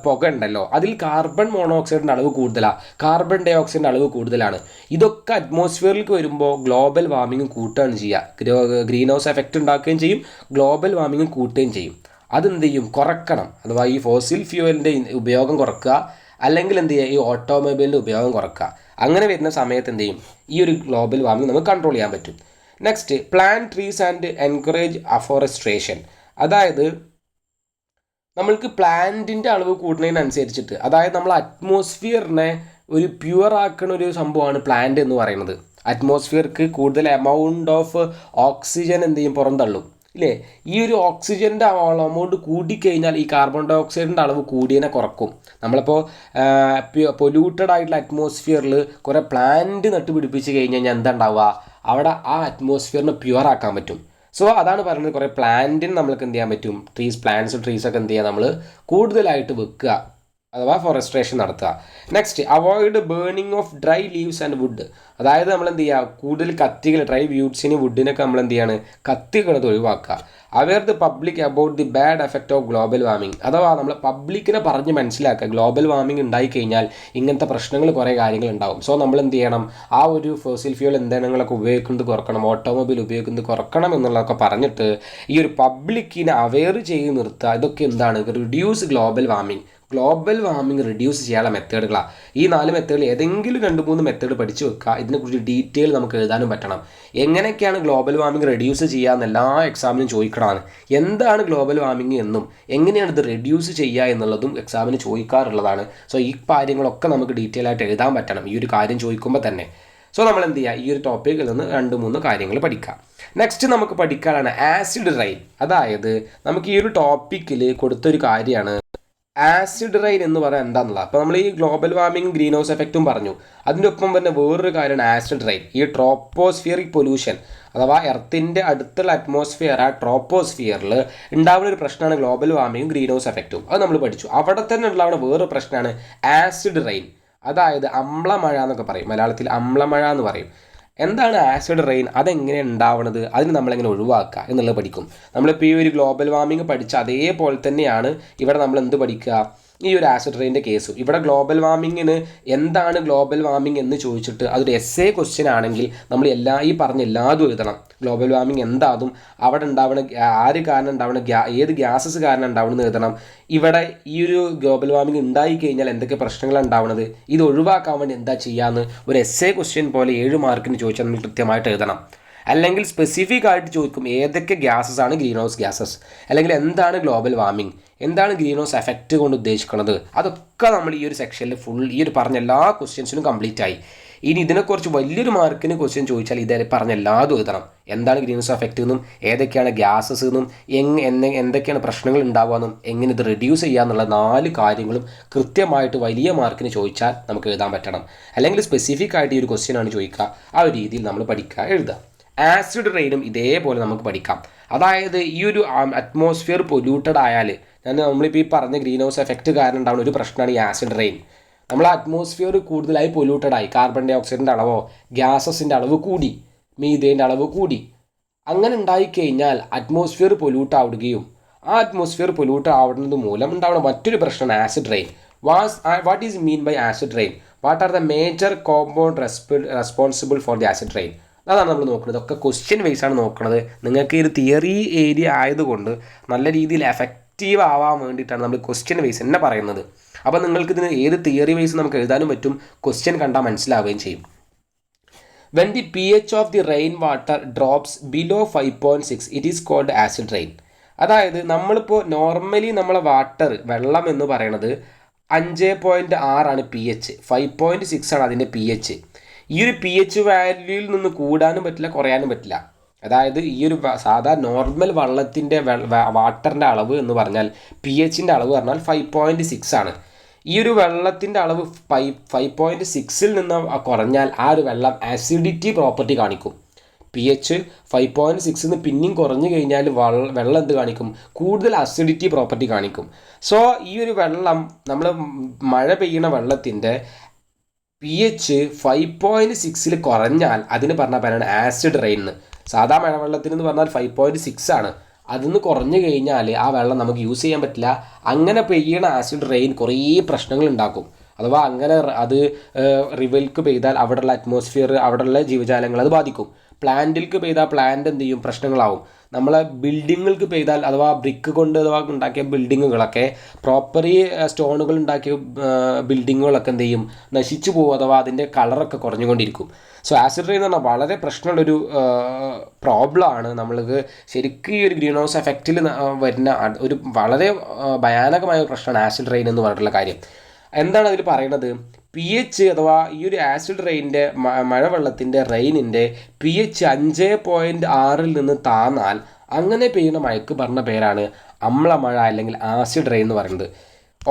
പുക ഉണ്ടല്ലോ, അതിൽ കാർബൺ മോണോക്സൈഡിൻ്റെ അളവ് കൂടുതലാണ്, കാർബൺ ഡൈ ഓക്സൈഡിൻ്റെ അളവ് കൂടുതലാണ്. ഇതൊക്കെ അറ്റ്മോസ്ഫിയറിലേക്ക് വരുമ്പോൾ ഗ്ലോബൽ വാർമിംഗ് കൂട്ടുകയാണ് ചെയ്യുക. ഗ്രീൻ ഹൗസ് എഫക്റ്റ് ഉണ്ടാക്കുകയും ചെയ്യും, ഗ്ലോബൽ വാർമിംഗ് കൂട്ടുകയും ചെയ്യും. അതെന്ത് ചെയ്യും, കുറക്കണം. അഥവാ ഈ ഫോസിൽ ഫ്യൂവലിൻ്റെ ഉപയോഗം കുറക്കുക, അല്ലെങ്കിൽ എന്ത് ചെയ്യുക, ഈ ഓട്ടോമൊബൈലിൻ്റെ ഉപയോഗം കുറക്കുക. അങ്ങനെ വരുന്ന സമയത്ത് എന്ത് ചെയ്യും, ഈ ഒരു ഗ്ലോബൽ വാർമിംഗ് നമുക്ക് കൺട്രോൾ ചെയ്യാൻ പറ്റും. Next, plan trees and encourage afforestation. അതായത് നമ്മൾക്ക് പ്ലാന്റിൻ്റെ അളവ് കൂടുന്നതിനനുസരിച്ചിട്ട്, അതായത് നമ്മൾ അറ്റ്മോസ്ഫിയറിനെ ഒരു പ്യുവർ ആക്കുന്ന ഒരു സംഭവമാണ് പ്ലാന്റ് എന്ന് പറയുന്നത്. അറ്റ്മോസ്ഫിയർക്ക് കൂടുതൽ എമൗണ്ട് ഓഫ് ഓക്സിജൻ എന്ത് ചെയ്യും, പുറന്തള്ളും ഇല്ലേ. ഈ ഒരു ഓക്സിജൻ്റെ എമൗണ്ട് കൂടിക്കഴിഞ്ഞാൽ ഈ കാർബൺ ഡൈ ഓക്സൈഡിൻ്റെ അളവ് കൂടിയതിനെ കുറക്കും. നമ്മളിപ്പോൾ പൊല്യൂട്ടഡ് ആയിട്ടുള്ള അറ്റ്മോസ്ഫിയറിൽ കുറേ പ്ലാന്റ് നട്ടുപിടിപ്പിച്ച് കഴിഞ്ഞ് കഴിഞ്ഞാൽ എന്താ ഉണ്ടാവുക, അവിടെ ആ അറ്റ്മോസ്ഫിയറിനെ പ്യുവർ ആക്കാൻ പറ്റും. സോ അതാണ് പറയുന്നത്, കുറേ പ്ലാന്റിന് നമ്മൾക്ക് എന്ത് ചെയ്യാൻ പറ്റും, ട്രീസൊക്കെ എന്ത് ചെയ്യുക, നമ്മൾ കൂടുതലായിട്ട് വെക്കുക അഥവാ ഫോറസ്ട്രേഷൻ നടത്തുക. Next, avoid burning of dry leaves and wood. അതായത് നമ്മൾ എന്ത് ചെയ്യുക, കൂടുതൽ കത്തികൾ, ഡ്രൈ വ്യൂഡ്സിന് വുഡിനൊക്കെ നമ്മൾ എന്ത് ചെയ്യാണ്, കത്തികളത് ഒഴിവാക്കുക. Aware the public about the bad effect of global warming. അഥവാ നമ്മൾ പബ്ലിക്കിനെ പറഞ്ഞ് മനസ്സിലാക്കുക, ഗ്ലോബൽ വാർമിംഗ് ഉണ്ടായിക്കഴിഞ്ഞാൽ ഇങ്ങനത്തെ പ്രശ്നങ്ങൾ കുറേ കാര്യങ്ങൾ ഉണ്ടാവും. സോ നമ്മൾ എന്ത് ചെയ്യണം, ആ ഒരു ഫോസിൽ ഫ്യൂൽ ഇന്ധനങ്ങളൊക്കെ ഉപയോഗിക്കുന്നത് കുറക്കണം, ഓട്ടോമൊബൈൽ ഉപയോഗിക്കുന്നത് കുറക്കണം എന്നുള്ളതൊക്കെ പറഞ്ഞിട്ട് ഈ ഒരു പബ്ലിക്കിനെ അവെയർ ചെയ്ത് നിർത്തുക. ഇതൊക്കെ എന്താണ്, reduce global warming. Global warming reduce ചെയ്യാനുള്ള മെത്തേഡുകളാണ് ഈ 4 മെത്തേഡിൽ ഏതെങ്കിലും 2-3 മെത്തേഡ് പഠിച്ചു വെക്കുക. ഇതിനെക്കുറിച്ച് ഡീറ്റെയിൽ നമുക്ക് എഴുതാനും പറ്റണം. എങ്ങനെയൊക്കെയാണ് ഗ്ലോബൽ വാർമിംഗ് റെഡ്യൂസ് ചെയ്യുക എന്ന് എല്ലാ എക്സാമിനും ചോദിക്കണമാണ്. എന്താണ് ഗ്ലോബൽ വാർമിംഗ് എന്നും എങ്ങനെയാണ് ഇത് റെഡ്യൂസ് ചെയ്യുക എന്നുള്ളതും എക്സാമിന് ചോദിക്കാറുള്ളതാണ്. സോ ഈ കാര്യങ്ങളൊക്കെ നമുക്ക് ഡീറ്റെയിൽ ആയിട്ട് എഴുതാൻ പറ്റണം ഈ ഒരു കാര്യം ചോദിക്കുമ്പോൾ തന്നെ. സോ നമ്മൾ എന്ത് ചെയ്യുക, ഈ ഒരു ടോപ്പിക്കിൽ നിന്ന് 2-3 കാര്യങ്ങൾ പഠിക്കാം. നെക്സ്റ്റ് നമുക്ക് പഠിക്കാനാണ് ആസിഡ് റെയിൻ. അതായത് നമുക്ക് ഈ ഒരു ടോപ്പിക്കിൽ കൊടുത്തൊരു കാര്യമാണ് ആസിഡ് റെയിൻ എന്ന് പറയാൻ എന്താണെന്നുള്ളത്. അപ്പോൾ നമ്മൾ ഈ ഗ്ലോബൽ വാർമിംഗ് ഗ്രീൻ ഹൗസ് എഫക്റ്റും പറഞ്ഞു, അതിൻ്റെ ഒപ്പം തന്നെ വേറൊരു കാര്യമാണ് ആസിഡ് റെയിൻ. ഈ ട്രോപ്പോസ്ഫിയറിക് പൊല്യൂഷൻ അഥവാ എർത്തിൻ്റെ അടുത്തുള്ള അറ്റ്മോസ്ഫിയർ, ആ ട്രോപ്പോസ്ഫിയറിൽ ഉണ്ടാവുന്ന ഒരു പ്രശ്നമാണ് ഗ്ലോബൽ വാർമിംഗും ഗ്രീൻ ഹൗസ് എഫക്റ്റും. അത് നമ്മൾ പഠിച്ചു. അവിടെ തന്നെ ഉണ്ടാവുന്ന വേറൊരു പ്രശ്നമാണ് ആസിഡ് റെയിൻ, അതായത് അമ്ലമഴ എന്നൊക്കെ പറയും, മലയാളത്തിൽ അമ്ലമഴ എന്ന് പറയും. എന്താണ് ആസിഡ് റെയിൻ, അതെങ്ങനെയാണ് ഉണ്ടാവുന്നത്, അതിന് നമ്മളെങ്ങനെ ഒഴിവാക്കുക എന്നുള്ളത് പഠിക്കും. നമ്മളിപ്പോൾ ഈ ഒരു ഗ്ലോബൽ വാർമിംഗ് പഠിച്ച അതേപോലെ തന്നെയാണ് ഇവിടെ നമ്മൾ എന്ത് പഠിക്കുക, ഈ ഒരു ആസിഡ് റെയിൻ്റെ കേസും. ഇവിടെ ഗ്ലോബൽ വാർമിങ്ങിന് എന്താണ് ഗ്ലോബൽ വാർമിംഗ് എന്ന് ചോദിച്ചിട്ട് അതൊരു എസ്സേ ക്വസ്റ്റ്യൻ ആണെങ്കിൽ നമ്മൾ ഈ പറഞ്ഞ എല്ലാതും എഴുതണം. ഗ്ലോബൽ വാർമിംഗ് എന്താതും, അവിടെ ഉണ്ടാവുന്ന ആര് കാരണം ഉണ്ടാവുന്ന ഏത് ഗ്യാസസ് കാരണം ഉണ്ടാവുന്നത് എഴുതണം. ഇവിടെ ഈ ഒരു ഗ്ലോബൽ വാർമിംഗ് ഉണ്ടായി കഴിഞ്ഞാൽ എന്തൊക്കെ പ്രശ്നങ്ങളാണ് ഉണ്ടാവുന്നത്, ഇത് ഒഴിവാക്കാൻ വേണ്ടി എന്താ ചെയ്യാമെന്ന് ഒരു എസ്സേ ക്വസ്റ്റ്യൻ പോലെ 7 മാർക്കിന് ചോദിച്ചാൽ നമ്മൾ കൃത്യമായിട്ട് എഴുതണം. അല്ലെങ്കിൽ സ്പെസിഫിക് ആയിട്ട് ചോദിക്കും ഏതൊക്കെ ഗ്യാസസ് ആണ് ഗ്രീൻ ഹൗസ് ഗ്യാസസ്, അല്ലെങ്കിൽ എന്താണ് ഗ്ലോബൽ വാർമിംഗ്, എന്താണ് ഗ്രീൻ ഹൗസ് എഫക്റ്റ് കൊണ്ട് ഉദ്ദേശിക്കുന്നത്. അതൊക്കെ നമ്മൾ ഈ ഒരു സെക്ഷനിൽ ഫുൾ ഈ ഒരു പറഞ്ഞ എല്ലാ ക്വസ്റ്റ്യൻസിനും കംപ്ലീറ്റ് ആയി. ഇനി ഇതിനെക്കുറിച്ച് വലിയൊരു മാർക്കിന് ക്വസ്റ്റ്യൻ ചോദിച്ചാൽ ഇതേ പറഞ്ഞ എല്ലാതും എഴുതണം. എന്താണ് ഗ്രീൻ ഹൗസ് എഫക്റ്റ് എന്നും ഏതൊക്കെയാണ് ഗ്യാസസ് എന്നും എന്തൊക്കെയാണ് പ്രശ്നങ്ങൾ ഉണ്ടാവുകയെന്നും എങ്ങനെ ഇത് റെഡ്യൂസ് ചെയ്യുക എന്നുള്ള 4 കാര്യങ്ങളും കൃത്യമായിട്ട് വലിയ മാർക്കിന് ചോദിച്ചാൽ നമുക്ക് എഴുതാൻ പറ്റണം. അല്ലെങ്കിൽ സ്പെസിഫിക് ആയിട്ട് ഈ ഒരു ക്വസ്റ്റ്യൻ ആണ് ചോദിക്കുക, ആ ഒരു രീതിയിൽ നമ്മൾ പഠിക്കുക, എഴുതുക. ആസിഡ് റെയിനും ഇതേപോലെ നമുക്ക് പഠിക്കാം. അതായത് ഈ ഒരു അറ്റ്മോസ്ഫിയർ പൊല്യൂട്ടഡ് ആയാൽ, നമ്മളിപ്പോൾ ഈ പറഞ്ഞ ഗ്രീൻ ഹൗസ് എഫക്റ്റ് കാരണം ഉണ്ടാകുന്ന ഒരു പ്രശ്നമാണ് ഈ ആസിഡ് റെയിൻ. നമ്മൾ അറ്റ്മോസ്ഫിയർ കൂടുതലായി പൊല്യൂട്ടഡ് ആയി, കാർബൺ ഡൈ ഓക്സൈഡിൻ്റെ അളവോ ഗ്യാസസിൻ്റെ അളവ് കൂടി, മീഥേൻ്റെ അളവ് കൂടി, അങ്ങനെ ഉണ്ടായിക്കഴിഞ്ഞാൽ അറ്റ്മോസ്ഫിയർ പൊല്യൂട്ട് ആവുകയും ആ അറ്റ്മോസ്ഫിയർ പൊല്യൂട്ട് ആവുന്നത് മൂലം ഉണ്ടാവുന്ന മറ്റൊരു പ്രശ്നമാണ് acid rain. What is mean by acid rain, what are the major compound responsible for the acid rain, അതാണ് നമ്മൾ നോക്കുന്നത്. ഒക്കെ ക്വസ്റ്റ്യൻ വൈസ് ആണ് നോക്കുന്നത്. നിങ്ങൾക്ക് ഈ ഒരു തിയറി ഏരിയ ആയതുകൊണ്ട് നല്ല രീതിയിൽ എഫക്റ്റീവ് ആവാൻ വേണ്ടിയിട്ടാണ് നമ്മൾ ക്വസ്റ്റ്യൻ വൈസ് തന്നെ പറയുന്നത്. അപ്പോൾ നിങ്ങൾക്ക് ഇതിന് ഏത് തിയറി വൈസ് നമുക്ക് എഴുതാനും പറ്റും, ക്വസ്റ്റ്യൻ കണ്ടാൽ മനസ്സിലാവുകയും ചെയ്യും. When the pH of the rain water drops below 5.6 it is called acid rain. അതായത് നമ്മളിപ്പോൾ നോർമലി നമ്മളെ വാട്ടർ, വെള്ളം എന്ന് പറയുന്നത് 5.6 ആണ് pH, 5.6 ആണ് അതിൻ്റെ pH. ഈ ഒരു pH വാല്യൂയിൽ നിന്ന് കൂടാനും പറ്റില്ല, കുറയാനും പറ്റില്ല. അതായത് ഈ ഒരു സാധാ നോർമൽ വെള്ളത്തിൻ്റെ വാട്ടറിൻ്റെ അളവ് എന്ന് പറഞ്ഞാൽ pHൻ്റെ അളവ് പറഞ്ഞാൽ 5.6 ആണ്. ഈ ഒരു വെള്ളത്തിൻ്റെ അളവ് 5.6ൽ നിന്ന് കുറഞ്ഞാൽ ആ ഒരു വെള്ളം ആസിഡിറ്റി പ്രോപ്പർട്ടി കാണിക്കും. pH 5.6 നിന്ന് പിന്നെയും കുറഞ്ഞു കഴിഞ്ഞാൽ വെള്ളം എന്ത് കാണിക്കും, കൂടുതൽ അസിഡിറ്റി പ്രോപ്പർട്ടി കാണിക്കും. സോ ഈ ഒരു വെള്ളം, നമ്മൾ മഴ പെയ്യുന്ന വെള്ളത്തിൻ്റെ pH 5.6ൽ കുറഞ്ഞാൽ അതിന് പറഞ്ഞാൽ ആസിഡ് റെയിൻ. സാധാ മഴവെള്ളത്തിന് എന്ന് പറഞ്ഞാൽ 5.6 ആണ്. അതിന്ന് കുറഞ്ഞു കഴിഞ്ഞാൽ ആ വെള്ളം നമുക്ക് യൂസ് ചെയ്യാൻ പറ്റില്ല. അങ്ങനെ പെയ്യണ ആസിഡ് റെയിൻ കുറേ പ്രശ്നങ്ങൾ ഉണ്ടാക്കും. അഥവാ അങ്ങനെ അത് റിവർക്ക് പെയ്താൽ അവിടെയുള്ള അറ്റ്മോസ്ഫിയർ, അവിടെയുള്ള ജീവജാലങ്ങൾ അത് ബാധിക്കും. പ്ലാന്റിലേക്ക് പെയ്താൽ പ്ലാന്റ് എന്ത് ചെയ്യും, പ്രശ്നങ്ങളാവും. നമ്മളെ ബിൽഡിങ്ങുകൾക്ക് പെയ്താൽ, അഥവാ ബ്രിക്ക് കൊണ്ട് അഥവാ ഉണ്ടാക്കിയ ബിൽഡിങ്ങുകളൊക്കെ, പ്രോപ്പറി സ്റ്റോണുകൾ ഉണ്ടാക്കിയ ബിൽഡിങ്ങുകളൊക്കെ എന്ത് ചെയ്യും, നശിച്ചു പോകും, അഥവാ അതിൻ്റെ കളറൊക്കെ കുറഞ്ഞുകൊണ്ടിരിക്കും. സോ ആസിഡ് റെയിൻ എന്ന് പറഞ്ഞാൽ വളരെ പ്രശ്നമുള്ളൊരു പ്രോബ്ലമാണ്. നമ്മൾക്ക് ശരിക്കും ഈ ഒരു ഗ്രീൻ ഹൗസ് എഫക്റ്റിൽ വരുന്ന ഒരു വളരെ ഭയാനകമായ ഒരു പ്രശ്നമാണ് ആസിഡ് റെയിൻ എന്ന് പറഞ്ഞിട്ടുള്ള കാര്യം. എന്താണ് അതിൽ പറയുന്നത്, pH അഥവാ ഈ ഒരു ആസിഡ് റെയിനിൻ്റെ മഴവെള്ളത്തിൻ്റെ റെയിനിൻ്റെ pH 5.6 നിന്ന് താന്നാൽ അങ്ങനെ പെയ്യുന്ന മഴയ്ക്ക് പറഞ്ഞ പേരാണ് അമ്ലമഴ അല്ലെങ്കിൽ ആസിഡ് റെയിൻ എന്ന് പറയുന്നത്.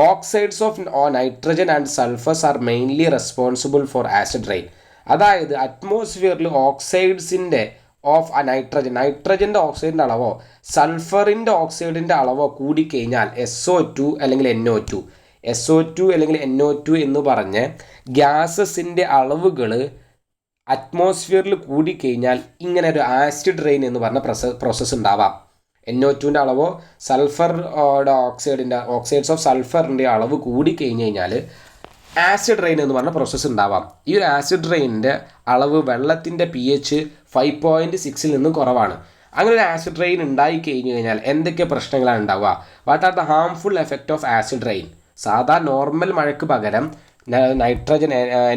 Oxides of nitrogen and sulphurs are mainly responsible for acid rain. അതായത് അറ്റ്മോസ്ഫിയറിൽ ഓക്സൈഡ്സിൻ്റെ ഓഫ് നൈട്രജൻ്റെ ഓക്സൈഡിൻ്റെ അളവോ സൾഫറിൻ്റെ ഓക്സൈഡിൻ്റെ അളവോ കൂടിക്കഴിഞ്ഞാൽ SO2 അല്ലെങ്കിൽ NO2 അല്ലെങ്കിൽ NO2 എന്ന് പറഞ്ഞ് ഗ്യാസസിൻ്റെ അളവുകൾ അറ്റ്മോസ്ഫിയറിൽ കൂടിക്കഴിഞ്ഞാൽ ഇങ്ങനെ ഒരു ആസിഡ് റെയിൻ എന്ന് പറഞ്ഞ പ്രോസസ്സ് ഉണ്ടാവാം. NO2ൻ്റെ അളവോ ഓക്സൈഡ്സ് ഓഫ് സൾഫറിൻ്റെ അളവ് കൂടിക്കഴിഞ്ഞ് കഴിഞ്ഞാൽ ആസിഡ് റെയിൻ എന്ന് പറഞ്ഞ പ്രോസസ്സ് ഉണ്ടാവാം. ഈ ഒരു ആസിഡ് റെയിനിൻ്റെ അളവ് വെള്ളത്തിൻ്റെ pH 5.6 നിന്ന് കുറവാണ്. അങ്ങനെ ഒരു ആസിഡ് റെയിൻ ഉണ്ടായി കഴിഞ്ഞ് കഴിഞ്ഞാൽ എന്തൊക്കെ പ്രശ്നങ്ങളാണ് ഉണ്ടാവുക? What are the harmful effect of acid rain? സാധാ നോർമൽ മഴയ്ക്ക് പകരം നൈട്രജൻ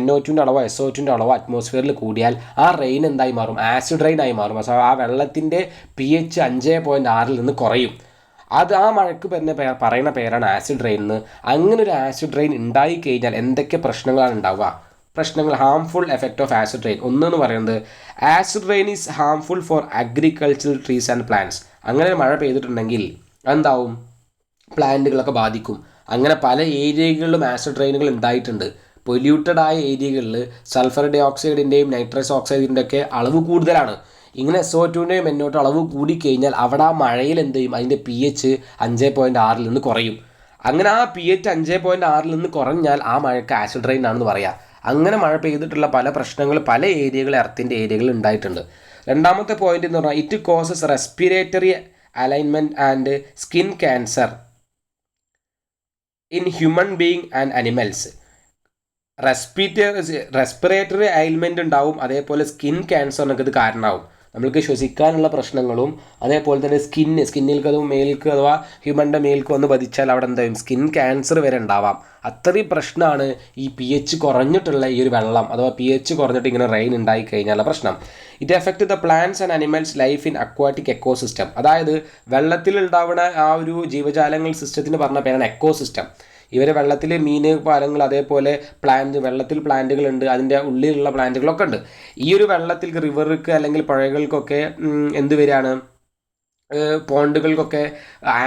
NO2ൻ്റെ അളവോ SO2ൻ്റെ അളവോ അറ്റ്മോസ്ഫിയറിൽ കൂടിയാൽ ആ റെയിൻ എന്തായി മാറും? ആസിഡ് റെയിൻ ആയി മാറും. ആ വെള്ളത്തിൻ്റെ pH 5.6 നിന്ന് കുറയും. അത് ആ മഴയ്ക്ക് പറയുന്ന പേരാണ് ആസിഡ് റെയിൻ എന്ന്. അങ്ങനെ ഒരു ആസിഡ് റെയിൻ ഉണ്ടായി കഴിഞ്ഞാൽ എന്തൊക്കെ പ്രശ്നങ്ങളാണ് ഉണ്ടാവുക? Harmful effect of acid rain ഒന്നെന്ന് പറയുന്നത് acid rain is harmful for agricultural trees and plants. അങ്ങനെ മഴ പെയ്തിട്ടുണ്ടെങ്കിൽ എന്താവും? പ്ലാന്റുകളൊക്കെ ബാധിക്കും. അങ്ങനെ പല ഏരിയകളിലും ആസിഡ് റെയിനുകൾ ഉണ്ടായിട്ടുണ്ട്. പൊല്യൂട്ടഡ് ആയ ഏരിയകളിൽ സൾഫർ ഡൈ ഓക്സൈഡിൻ്റെയും നൈട്രസ് ഓക്സൈഡിൻ്റെ ഒക്കെ അളവ് കൂടുതലാണ്. ഇങ്ങനെ SO2ൻ്റെയും NO2 അളവ് കൂടിക്കഴിഞ്ഞാൽ അവിടെ ആ മഴയിൽ എന്ത് ചെയ്യും? അതിൻ്റെ pH 5.6 നിന്ന് കുറയും. അങ്ങനെ ആ pH 5.6 നിന്ന് കുറഞ്ഞാൽ ആ മഴയ്ക്ക് ആസിഡ് റെയിൻ ആണെന്ന് പറയാം. അങ്ങനെ മഴ പെയ്തിട്ടുള്ള പല പ്രശ്നങ്ങൾ പല ഏരിയകൾ എർത്തിൻ്റെ ഏരിയകളിൽ ഉണ്ടായിട്ടുണ്ട്. രണ്ടാമത്തെ പോയിന്റ് എന്ന് പറഞ്ഞാൽ it causes respiratory alignment and skin cancer in human being and animals. Respiratory ailment ഉണ്ടാവും, അതേപോലെ സ്കിൻ ക്യാൻസറിനൊക്കെ ഇത് കാരണമാവും. നമ്മൾക്ക് ശ്വസിക്കാനുള്ള പ്രശ്നങ്ങളും അതേപോലെ തന്നെ സ്കിന്നിൽക്ക് അത് മേൽക്ക് അഥവാ ഹ്യൂമൻ്റെ മേൽക്ക് വന്ന് പതിച്ചാൽ അവിടെ എന്തായാലും സ്കിൻ ക്യാൻസർ വരെ ഉണ്ടാവാം. അത്രയും പ്രശ്നമാണ് ഈ pH കുറഞ്ഞിട്ടുള്ള ഈ ഒരു വെള്ളം അഥവാ pH കുറഞ്ഞിട്ട് ഇങ്ങനെ റെയിൻ ഉണ്ടായി കഴിഞ്ഞാലുള്ള പ്രശ്നം. It effect the plants and animals life in aquatic ecosystem. അതായത് വെള്ളത്തിൽ ഉണ്ടാവുന്ന ആ ഒരു ജീവജാലങ്ങൾ സിസ്റ്റത്തിന് പറഞ്ഞ പേരാണ് എക്കോസിസ്റ്റം. ഇവർ വെള്ളത്തിൽ മീൻ പാലങ്ങൾ അതേപോലെ വെള്ളത്തിൽ പ്ലാന്റുകളുണ്ട്, അതിൻ്റെ ഉള്ളിലുള്ള പ്ലാന്റുകളൊക്കെ ഉണ്ട്. ഈ ഒരു വെള്ളത്തിൽ റിവർക്ക് അല്ലെങ്കിൽ പുഴകൾക്കൊക്കെ എന്ത് വരികയാണ്? പോണ്ടുകൾക്കൊക്കെ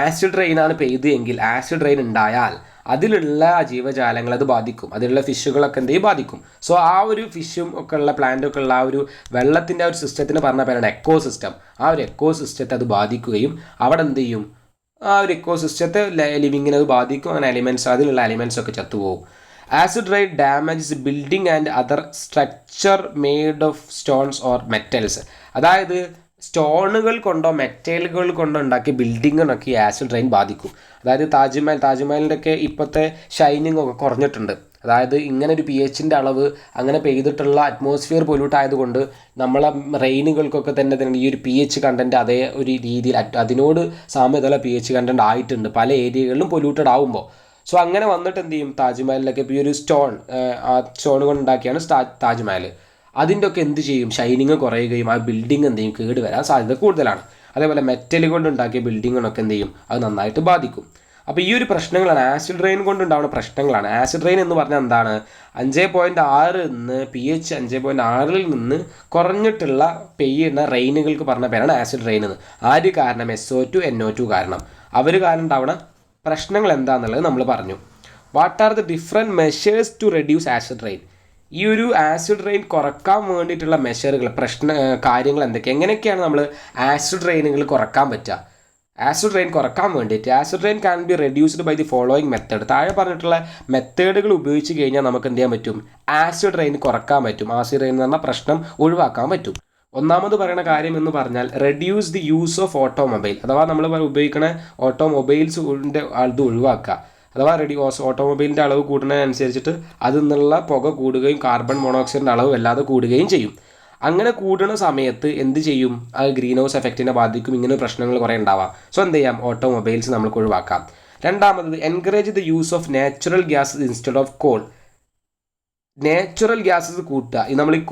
ആസിഡ് റെയിനാണ് പെയ്തെങ്കിൽ ആസിഡ് റെയിൻ ഉണ്ടായാൽ അതിലുള്ള ജീവജാലങ്ങൾ അത് ബാധിക്കും. അതിലുള്ള ഫിഷുകളൊക്കെ എന്ത് ചെയ്യും? ബാധിക്കും. സോ ആ ഒരു ഫിഷും ഒക്കെ ഉള്ള പ്ലാന്റൊക്കെ ഉള്ള ആ ഒരു വെള്ളത്തിൻ്റെ ആ ഒരു സിസ്റ്റത്തിന് പറഞ്ഞ പേരാണ് എക്കോസിസ്റ്റം. ആ ഒരു എക്കോസിസ്റ്റത്തെ അത് ബാധിക്കുകയും അവിടെ എന്ത് ചെയ്യും? ആ ഒരു എക്കോസിസ്റ്റത്തെ ലിവിങ്ങിനെ അത് ബാധിക്കും. അങ്ങനെ അതിലുള്ള എലിമെൻറ്റ്സ് ഒക്കെ ചത്തുപോകും. Acid rain damages building and other structure made of stones or metals. അതായത് സ്റ്റോണുകൾ കൊണ്ടോ മെറ്റലുകൾ കൊണ്ടോ ഉണ്ടാക്കിയ ബിൽഡിങ്ങിനൊക്കെ ഈ ആസിഡ് റെയിൻ ബാധിക്കും. അതായത് താജ്മഹലിൻ്റെ ഒക്കെ ഇപ്പോഴത്തെ ഷൈനിങ് ഒക്കെ കുറഞ്ഞിട്ടുണ്ട്. അതായത് ഇങ്ങനെ ഒരു pHൻ്റെ അളവ് അങ്ങനെ പെയ്തിട്ടുള്ള അറ്റ്മോസ്ഫിയർ പൊല്യൂട്ട് ആയതുകൊണ്ട് നമ്മളെ റെയിനുകൾക്കൊക്കെ തന്നെ ഈ ഒരു pH കണ്ടൻറ്റ് അതേ ഒരു രീതിയിൽ അതിനോട് സാമ്യതയുള്ള pH കണ്ടൻറ്റ് ആയിട്ടുണ്ട് പല ഏരിയകളിലും പൊല്യൂട്ടഡ് ആകുമ്പോൾ. സോ അങ്ങനെ വന്നിട്ട് എന്ത് ചെയ്യും? താജ്മഹലിലൊക്കെ ഇപ്പോൾ ഈ ഒരു ആ സ്റ്റോൺ കൊണ്ട് ഉണ്ടാക്കിയാണ് താജ്മഹൽ. അതിൻ്റെ ഒക്കെ എന്ത് ചെയ്യും? ഷൈനിങ് കുറയുകയും ആ ബിൽഡിംഗ് എന്ത് ചെയ്യും? കേട് വരാൻ സാധ്യത കൂടുതലാണ്. അതേപോലെ മെറ്റൽ കൊണ്ട് ഉണ്ടാക്കിയ ബിൽഡിങ്ങിനൊക്കെ എന്ത് ചെയ്യും? അത് നന്നായിട്ട് ബാധിക്കും. അപ്പോൾ ഈ ഒരു പ്രശ്നങ്ങളാണ് ആസിഡ് റെയിൻ കൊണ്ടുണ്ടാവുന്ന പ്രശ്നങ്ങളാണ്. ആസിഡ് റെയിൻ എന്ന് പറഞ്ഞാൽ എന്താണ്? 5.6 നിന്ന് pH 5.6 നിന്ന് കുറഞ്ഞിട്ടുള്ള പെയ്യുന്ന റെയിനുകൾക്ക് പറഞ്ഞ പേരാണ് ആസിഡ് റെയിൻ എന്ന്. ആര് കാരണം? SO2 NO2 കാരണം. അവർ കാരണം ഉണ്ടാവുന്ന പ്രശ്നങ്ങൾ എന്താണെന്നുള്ളത് നമ്മൾ പറഞ്ഞു. What are the different measures to reduce acid rain? ഈ ഒരു ആസിഡ് റെയിൻ കുറക്കാൻ വേണ്ടിയിട്ടുള്ള മെഷറുകൾ കാര്യങ്ങൾ എന്തൊക്കെ? എങ്ങനെയൊക്കെയാണ് നമ്മൾ ആസിഡ് റെയിനുകൾ കുറക്കാൻ പറ്റുക? ആസിഡ് റെയിൻ കുറക്കാൻ വേണ്ടിയിട്ട് acid rain can be reduced by the following method. താഴെ പറഞ്ഞിട്ടുള്ള മെത്തേഡുകൾ ഉപയോഗിച്ച് കഴിഞ്ഞാൽ നമുക്ക് എന്ത് ചെയ്യാൻ പറ്റും? ആസിഡ് റെയിൻ കുറക്കാൻ പറ്റും. ആസിഡ് റെയിൻ എന്ന് പറഞ്ഞാൽ പ്രശ്നം ഒഴിവാക്കാൻ പറ്റും. ഒന്നാമത് പറയുന്ന കാര്യം എന്ന് പറഞ്ഞാൽ reduce the use of automobile. അഥവാ നമ്മൾ ഉപയോഗിക്കുന്ന ഓട്ടോമൊബൈൽസിൻ്റെ അത് ഒഴിവാക്കുക. അഥവാ ഓട്ടോമൊബൈലിൻ്റെ അളവ് കൂടുന്നതിനനുസരിച്ചിട്ട് അതിൽ നിന്നുള്ള പുക കൂടുകയും കാർബൺ മോണോക്സൈഡിൻ്റെ അളവ് വല്ലാതെ കൂടുകയും ചെയ്യും. അങ്ങനെ കൂടുന്ന സമയത്ത് എന്ത് ചെയ്യും? അത് ഗ്രീൻ ഹൗസ് എഫക്റ്റിനെ ബാധിക്കും. ഇങ്ങനെ പ്രശ്നങ്ങൾ കുറേ ഉണ്ടാവാം. സോ എന്ത് ചെയ്യാം? ഓട്ടോമൊബൈൽസ് നമുക്ക് ഒഴിവാക്കാം. രണ്ടാമത് encourage the use of natural gases instead of call. Natural gases കൂട്ടുക. നമ്മൾ ഈ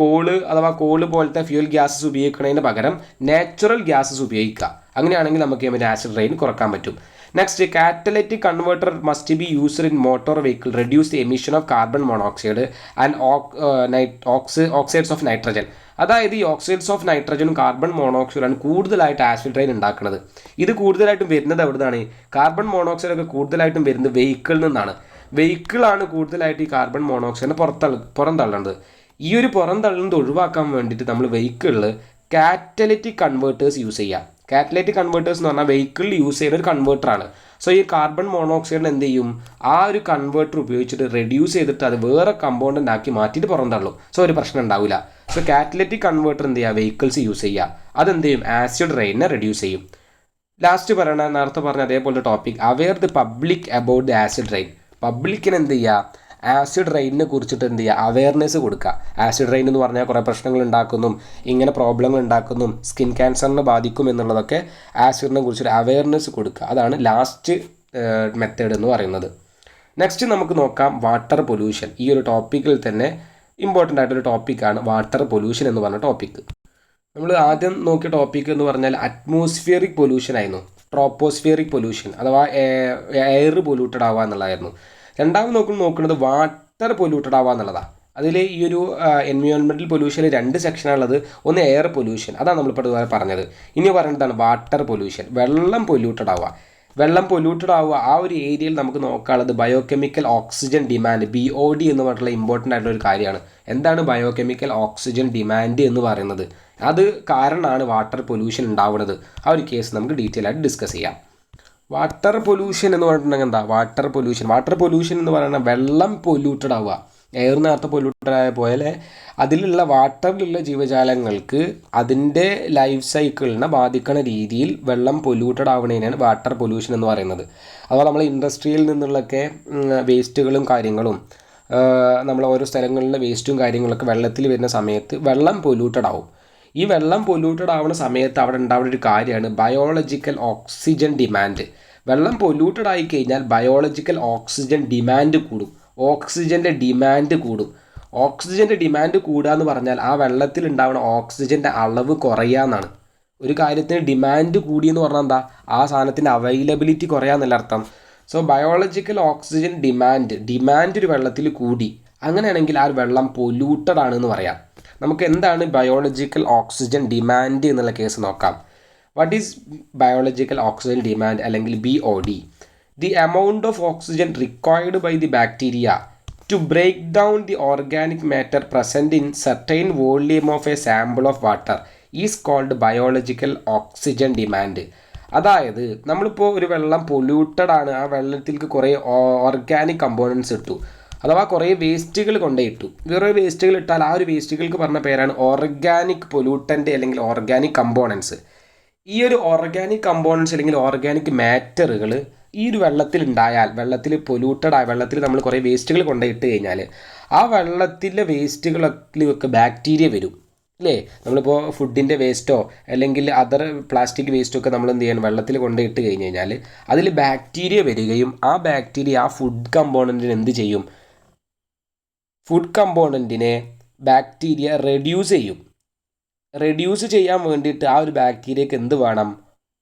കോള് പോലത്തെ ഫ്യൂൽ ഗ്യാസസ് ഉപയോഗിക്കുന്നതിന് പകരം നാച്ചുറൽ ഗ്യാസസ് ഉപയോഗിക്കുക. അങ്ങനെയാണെങ്കിൽ നമുക്ക് ആസിഡ് റെയിൻ കുറക്കാൻ പറ്റും. Next, catalytic converter must be used in motor vehicle reduce the emission of carbon monoxide and oxides of nitrogen. അതായത് ഈ ഓക്സൈഡ്സ് ഓഫ് നൈട്രജനും കാർബൺ മോണോക്സൈഡാണ് കൂടുതലായിട്ട് ആസിഡ് റെയിൻ ഉണ്ടാക്കുന്നത്. ഇത് കൂടുതലായിട്ടും വരുന്നത് എവിടുന്നാണ്? കാർബൺ മോണോക്സൈഡ് ഒക്കെ കൂടുതലായിട്ടും വരുന്നത് വെഹിക്കിളിൽ നിന്നാണ്. വെഹിക്കിളാണ് കൂടുതലായിട്ട് ഈ കാർബൺ മോണോക്സൈഡിനെ പുറന്തള്ളുന്നത്. ഈ ഒരു പുറന്തള്ളുന്നത് ഒഴിവാക്കാൻ വേണ്ടിയിട്ട് നമ്മൾ വെഹിക്കിളിൽ കാറ്റലറ്റിക് കൺവേർട്ടേഴ്സ് യൂസ് ചെയ്യുക. കാറ്റലറ്റിക് കൺവേർട്ടേഴ്സ് എന്ന് പറഞ്ഞാൽ വെഹിക്കിളിൽ യൂസ് ചെയ്യുന്ന ഒരു കൺവേർട്ടറാണ്. സോ ഈ കാർബൺ മോണോക്സൈഡിന് എന്ത് ചെയ്യും? ആ ഒരു കൺവേർട്ടർ ഉപയോഗിച്ചിട്ട് റെഡ്യൂസ് ചെയ്തിട്ട് അത് വേറെ കമ്പോണൻ്റ് ആക്കി മാറ്റിയിട്ട് പുറന്തള്ളും. സോ ഒരു പ്രശ്നം ഉണ്ടാവില്ല. സോ കാറ്റലറ്റിക് കൺവേർട്ടർ എന്ത് ചെയ്യുക? വെഹിക്കിൾസ് യൂസ് ചെയ്യുക. അതെന്ത് ചെയ്യും? ആസിഡ് റെയിനെ റെഡ്യൂസ് ചെയ്യും. ലാസ്റ്റ് പറയണ നേരത്തെ പറഞ്ഞ അതേപോലത്തെ topic, aware the public about the acid rain. പബ്ലിക്കിന് എന്ത് ചെയ്യുക? ആസിഡ് റെയിനിനെ കുറിച്ചിട്ട് എന്ത് ചെയ്യുക? അവെയർനെസ് കൊടുക്കുക. ആസിഡ് റെയിൻ എന്ന് പറഞ്ഞാൽ കുറേ പ്രശ്നങ്ങൾ ഉണ്ടാക്കുന്നു, ഇങ്ങനെ പ്രോബ്ലങ്ങൾ ഉണ്ടാക്കുന്നു, സ്കിൻ ക്യാൻസറിനെ ബാധിക്കും എന്നുള്ളതൊക്കെ ആസിഡിനെ കുറിച്ചൊരു അവെയർനെസ് കൊടുക്കുക. അതാണ് ലാസ്റ്റ് മെത്തേഡ് എന്ന് പറയുന്നത്. നെക്സ്റ്റ് നമുക്ക് നോക്കാം വാട്ടർ പൊല്യൂഷൻ. ഈ ഒരു ടോപ്പിക്കിൽ തന്നെ ഇമ്പോർട്ടൻ്റ് ആയിട്ടൊരു ടോപ്പിക്കാണ് വാട്ടർ പൊല്യൂഷൻ എന്ന് പറഞ്ഞ ടോപ്പിക്ക്. നമ്മൾ ആദ്യം നോക്കിയ ടോപ്പിക്ക് എന്ന് പറഞ്ഞാൽ അറ്റ്മോസ്ഫിയറിക് പൊല്യൂഷൻ ആയിരുന്നു. ട്രോപ്പോസ്ഫിയറിക് പൊല്യൂഷൻ അഥവാ എയർ പൊല്യൂട്ടഡ് ആവുക എന്നുള്ളതായിരുന്നു. രണ്ടാമത് നോക്കുന്നത് വാട്ടർ പൊല്യൂട്ടഡ് ആവുക എന്നുള്ളതാണ്. അതിൽ ഈ ഒരു എൻവയോൺമെൻറ്റൽ പൊല്യൂഷനിൽ 2 സെക്ഷനാണുള്ളത്. ഒന്ന് എയർ പൊല്യൂഷൻ, അതാണ് നമ്മളിപ്പോൾ ഇതുവരെ പറഞ്ഞത്. ഇനി പറയുന്നതാണ് വാട്ടർ പൊല്യൂഷൻ, വെള്ളം പൊല്യൂട്ടഡ് ആവുക. വെള്ളം പൊല്യൂട്ടഡ് ആവുക ആ ഒരു ഏരിയയിൽ നമുക്ക് നോക്കാനുള്ളത് ബയോകെമിക്കൽ ഓക്സിജൻ ഡിമാൻഡ്, BOD എന്ന് പറഞ്ഞിട്ടുള്ള ഇമ്പോർട്ടൻ്റ് ആയിട്ടുള്ള ഒരു കാര്യമാണ്. എന്താണ് ബയോകെമിക്കൽ ഓക്സിജൻ ഡിമാൻഡ് എന്ന് പറയുന്നത്? അത് കാരണമാണ് വാട്ടർ പൊല്യൂഷൻ ഉണ്ടാവുന്നത്. ആ ഒരു കേസ് നമുക്ക് ഡീറ്റെയിൽ ആയിട്ട് ഡിസ്കസ് ചെയ്യാം. വാട്ടർ പൊല്യൂഷൻ എന്ന് പറഞ്ഞിട്ടുണ്ടെങ്കിൽ എന്താ? വാട്ടർ പൊല്യൂഷൻ എന്ന് പറയുന്നത് വെള്ളം പൊല്യൂട്ടഡ് ആവുക. എയർ നേരത്തെ പൊല്യൂട്ടഡ് ആയ പോലെ അതിലുള്ള വാട്ടറിലുള്ള ജീവജാലങ്ങൾക്ക് അതിൻ്റെ ലൈഫ് സൈക്കിളിനെ ബാധിക്കുന്ന രീതിയിൽ വെള്ളം പൊല്യൂട്ടഡ് ആവുന്നതിനാണ് വാട്ടർ പൊല്യൂഷൻ എന്ന് പറയുന്നത്. അതുപോലെ നമ്മൾ ഇൻഡസ്ട്രിയിൽ നിന്നുള്ളൊക്കെ വേസ്റ്റുകളും കാര്യങ്ങളും നമ്മൾ ഓരോ സ്ഥലങ്ങളിലെ വേസ്റ്റും കാര്യങ്ങളൊക്കെ വെള്ളത്തിൽ വരുന്ന സമയത്ത് വെള്ളം പൊല്യൂട്ടഡ് ആവും. ഈ വെള്ളം പൊല്യൂട്ടഡ് ആവുന്ന സമയത്ത് അവിടെ ഉണ്ടാവുന്ന ഒരു കാര്യമാണ് ബയോളജിക്കൽ ഓക്സിജൻ ഡിമാൻഡ്. വെള്ളം പൊല്യൂട്ടഡ് ആയി കഴിഞ്ഞാൽ ബയോളജിക്കൽ ഓക്സിജൻ ഡിമാൻഡ് കൂടും. ഓക്സിജൻ്റെ ഡിമാൻഡ് കൂടും. ഓക്സിജൻ്റെ ഡിമാൻഡ് കൂടുക എന്ന് പറഞ്ഞാൽ ആ വെള്ളത്തിൽ ഉണ്ടാവുന്ന ഓക്സിജൻ്റെ അളവ് കുറയുക എന്നാണ്. ഒരു കാര്യത്തിന് ഡിമാൻഡ് കൂടിയെന്ന് പറഞ്ഞാൽ എന്താ? ആ സാധനത്തിൻ്റെ അവൈലബിലിറ്റി കുറയാന്നല്ല അർത്ഥം. സോ ബയോളജിക്കൽ ഓക്സിജൻ ഡിമാൻഡ് ഒരു വെള്ളത്തിൽ കൂടി, അങ്ങനെയാണെങ്കിൽ ആ വെള്ളം പൊല്യൂട്ടഡ് ആണെന്ന് പറയാം. നമുക്ക് എന്താണ് ബയോളജിക്കൽ ഓക്സിജൻ ഡിമാൻഡ് എന്നുള്ള കേസ് നോക്കാം. What is biological oxygen demand അല്ലെങ്കിൽ BOD? The amount of oxygen required by the bacteria to break down the organic matter present in certain volume of a sample of water is called biological oxygen demand. അതായത് നമ്മളിപ്പോൾ ഒരു വെള്ളം പൊല്യൂട്ടഡ് ആണ്, ആ വെള്ളത്തിലേക്ക് കുറേ ഓർഗാനിക് കമ്പോണൻസ് ഇട്ടു, അഥവാ കുറേ വേസ്റ്റുകൾ കൊണ്ടുപോയിട്ടു. വേറെ വേസ്റ്റുകൾ ഇട്ടാൽ ആ ഒരു വേസ്റ്റുകൾക്ക് പറഞ്ഞ പേരാണ് ഓർഗാനിക് പൊല്യൂട്ടൻ്റ് അല്ലെങ്കിൽ ഓർഗാനിക് കമ്പോണൻസ്. ഈ ഒരു ഓർഗാനിക് കമ്പോണൻസ് അല്ലെങ്കിൽ ഓർഗാനിക് മാറ്ററുകൾ ഈ ഒരു വെള്ളത്തിൽ ഉണ്ടായാൽ, വെള്ളത്തിൽ പൊല്യൂട്ടഡ് ആയ വെള്ളത്തിൽ നമ്മൾ കുറേ വേസ്റ്റുകൾ കൊണ്ടുപോയിട്ട് കഴിഞ്ഞാൽ ആ വെള്ളത്തിലെ വേസ്റ്റുകളൊക്കെ ബാക്ടീരിയ വരും അല്ലേ? നമ്മളിപ്പോൾ ഫുഡിൻ്റെ വേസ്റ്റോ അല്ലെങ്കിൽ അതർ പ്ലാസ്റ്റിക് വേസ്റ്റോ ഒക്കെ നമ്മൾ എന്ത് ചെയ്യണം? വെള്ളത്തിൽ കൊണ്ടുപോയിട്ട് കഴിഞ്ഞ് കഴിഞ്ഞാൽ അതിൽ ബാക്ടീരിയ വരികയും ആ ബാക്ടീരിയ ആ ഫുഡ് കമ്പോണൻറ്റിന് എന്ത് ചെയ്യും? ഫുഡ് കമ്പോണൻറ്റിനെ ബാക്ടീരിയ റെഡ്യൂസ് ചെയ്യാൻ വേണ്ടിയിട്ട് ആ ഒരു ബാക്ടീരിയക്ക് എന്ത് വേണം?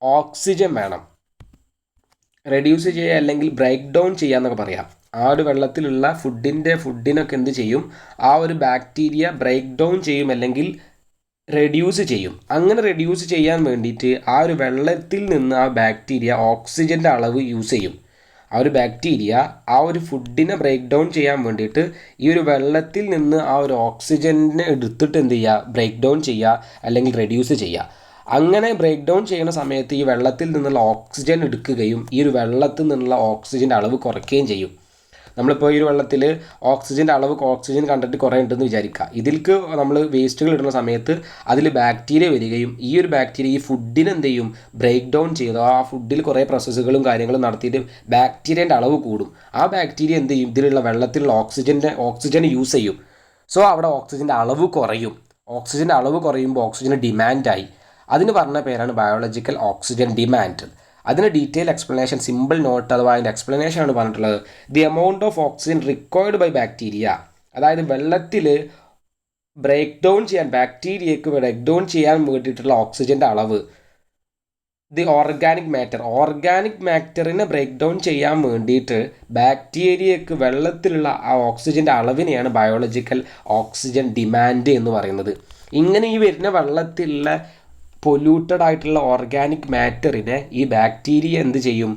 ഓക്സിജൻ വേണം. റെഡ്യൂസ് ചെയ്യുക അല്ലെങ്കിൽ ബ്രേക്ക് ഡൗൺ ചെയ്യുക എന്നൊക്കെ പറയാം. ആ ഒരു വെള്ളത്തിലുള്ള ഫുഡിനൊക്കെ എന്ത് ചെയ്യും? ആ ഒരു ബാക്ടീരിയ ബ്രേക്ക് ഡൗൺ ചെയ്യും അല്ലെങ്കിൽ റെഡ്യൂസ് ചെയ്യും. അങ്ങനെ റെഡ്യൂസ് ചെയ്യാൻ വേണ്ടിയിട്ട് ആ ഒരു വെള്ളത്തിൽ നിന്ന് ആ ബാക്ടീരിയ ഓക്സിജൻ്റെ അളവ് യൂസ് ചെയ്യും. ആ ഒരു ബാക്ടീരിയ ആ ഒരു ഫുഡിനെ ബ്രേക്ക് ഡൗൺ ചെയ്യാൻ വേണ്ടിയിട്ട് ഈ ഒരു വെള്ളത്തിൽ നിന്ന് ആ ഒരു ഓക്സിജനെ എടുത്തിട്ട് എന്ത് ചെയ്യുക? ബ്രേക്ക് ഡൗൺ ചെയ്യുക അല്ലെങ്കിൽ റെഡ്യൂസ് ചെയ്യുക. അങ്ങനെ ബ്രേക്ക് ഡൗൺ ചെയ്യുന്ന സമയത്ത് ഈ വെള്ളത്തിൽ നിന്നുള്ള ഓക്സിജൻ എടുക്കുകയും ഈ ഒരു വെള്ളത്തിൽ നിന്നുള്ള ഓക്സിജൻ്റെ അളവ് കുറയ്ക്കുകയും ചെയ്യും. നമ്മളിപ്പോൾ ഈ ഒരു വെള്ളത്തിൽ ഓക്സിജൻ കണ്ടിട്ട് കുറേ ഉണ്ടെന്ന് വിചാരിക്കുക. ഇതിലേക്ക് നമ്മൾ വേസ്റ്റുകൾ ഇടുന്ന സമയത്ത് അതിൽ ബാക്ടീരിയ വരികയും ഈ ഒരു ബാക്ടീരിയ ഈ ഫുഡിന് എന്ത് ചെയ്യും? ബ്രേക്ക് ഡൗൺ ചെയ്ത് ആ ഫുഡിൽ കുറേ പ്രോസസ്സുകളും കാര്യങ്ങളും നടത്തിയിട്ട് ബാക്ടീരിയൻ്റെ അളവ് കൂടും. ആ ബാക്ടീരിയ എന്ത് ചെയ്യും? ഇതിലുള്ള വെള്ളത്തിലുള്ള ഓക്സിജൻ യൂസ് ചെയ്യും. സോ അവിടെ ഓക്സിജൻ്റെ അളവ് കുറയും. ഓക്സിജൻ്റെ അളവ് കുറയുമ്പോൾ ഓക്സിജന് ഡിമാൻഡായി. അതിന് പറഞ്ഞ പേരാണ് ബയോളജിക്കൽ ഓക്സിജൻ ഡിമാൻഡ്. അതിന് ഡീറ്റെയിൽ എക്സ്പ്ലനേഷൻ, സിമ്പിൾ നോട്ട് അഥവാ അതിൻ്റെ എക്സ്പ്ലനേഷൻ ആണ് പറഞ്ഞിട്ടുള്ളത്. The amount of oxygen required by bacteria, അതായത് വെള്ളത്തിൽ ബാക്ടീരിയക്ക് ബ്രേക്ക് ഡൗൺ ചെയ്യാൻ വേണ്ടിയിട്ടുള്ള ഓക്സിജൻ്റെ അളവ്. ദി ഓർഗാനിക് മാറ്ററിനെ ബ്രേക്ക് ഡൗൺ ചെയ്യാൻ വേണ്ടിയിട്ട് ബാക്ടീരിയക്ക് വെള്ളത്തിലുള്ള ആ ഓക്സിജൻ്റെ അളവിനെയാണ് ബയോളജിക്കൽ ഓക്സിജൻ ഡിമാൻഡ് എന്ന് പറയുന്നത്. ഇങ്ങനെ ഈ വരുന്ന വെള്ളത്തിലുള്ള പൊല്യൂട്ടഡ് ആയിട്ടുള്ള ഓർഗാനിക് മാറ്ററിനെ ഈ ബാക്ടീരിയ എന്ത് ചെയ്യും?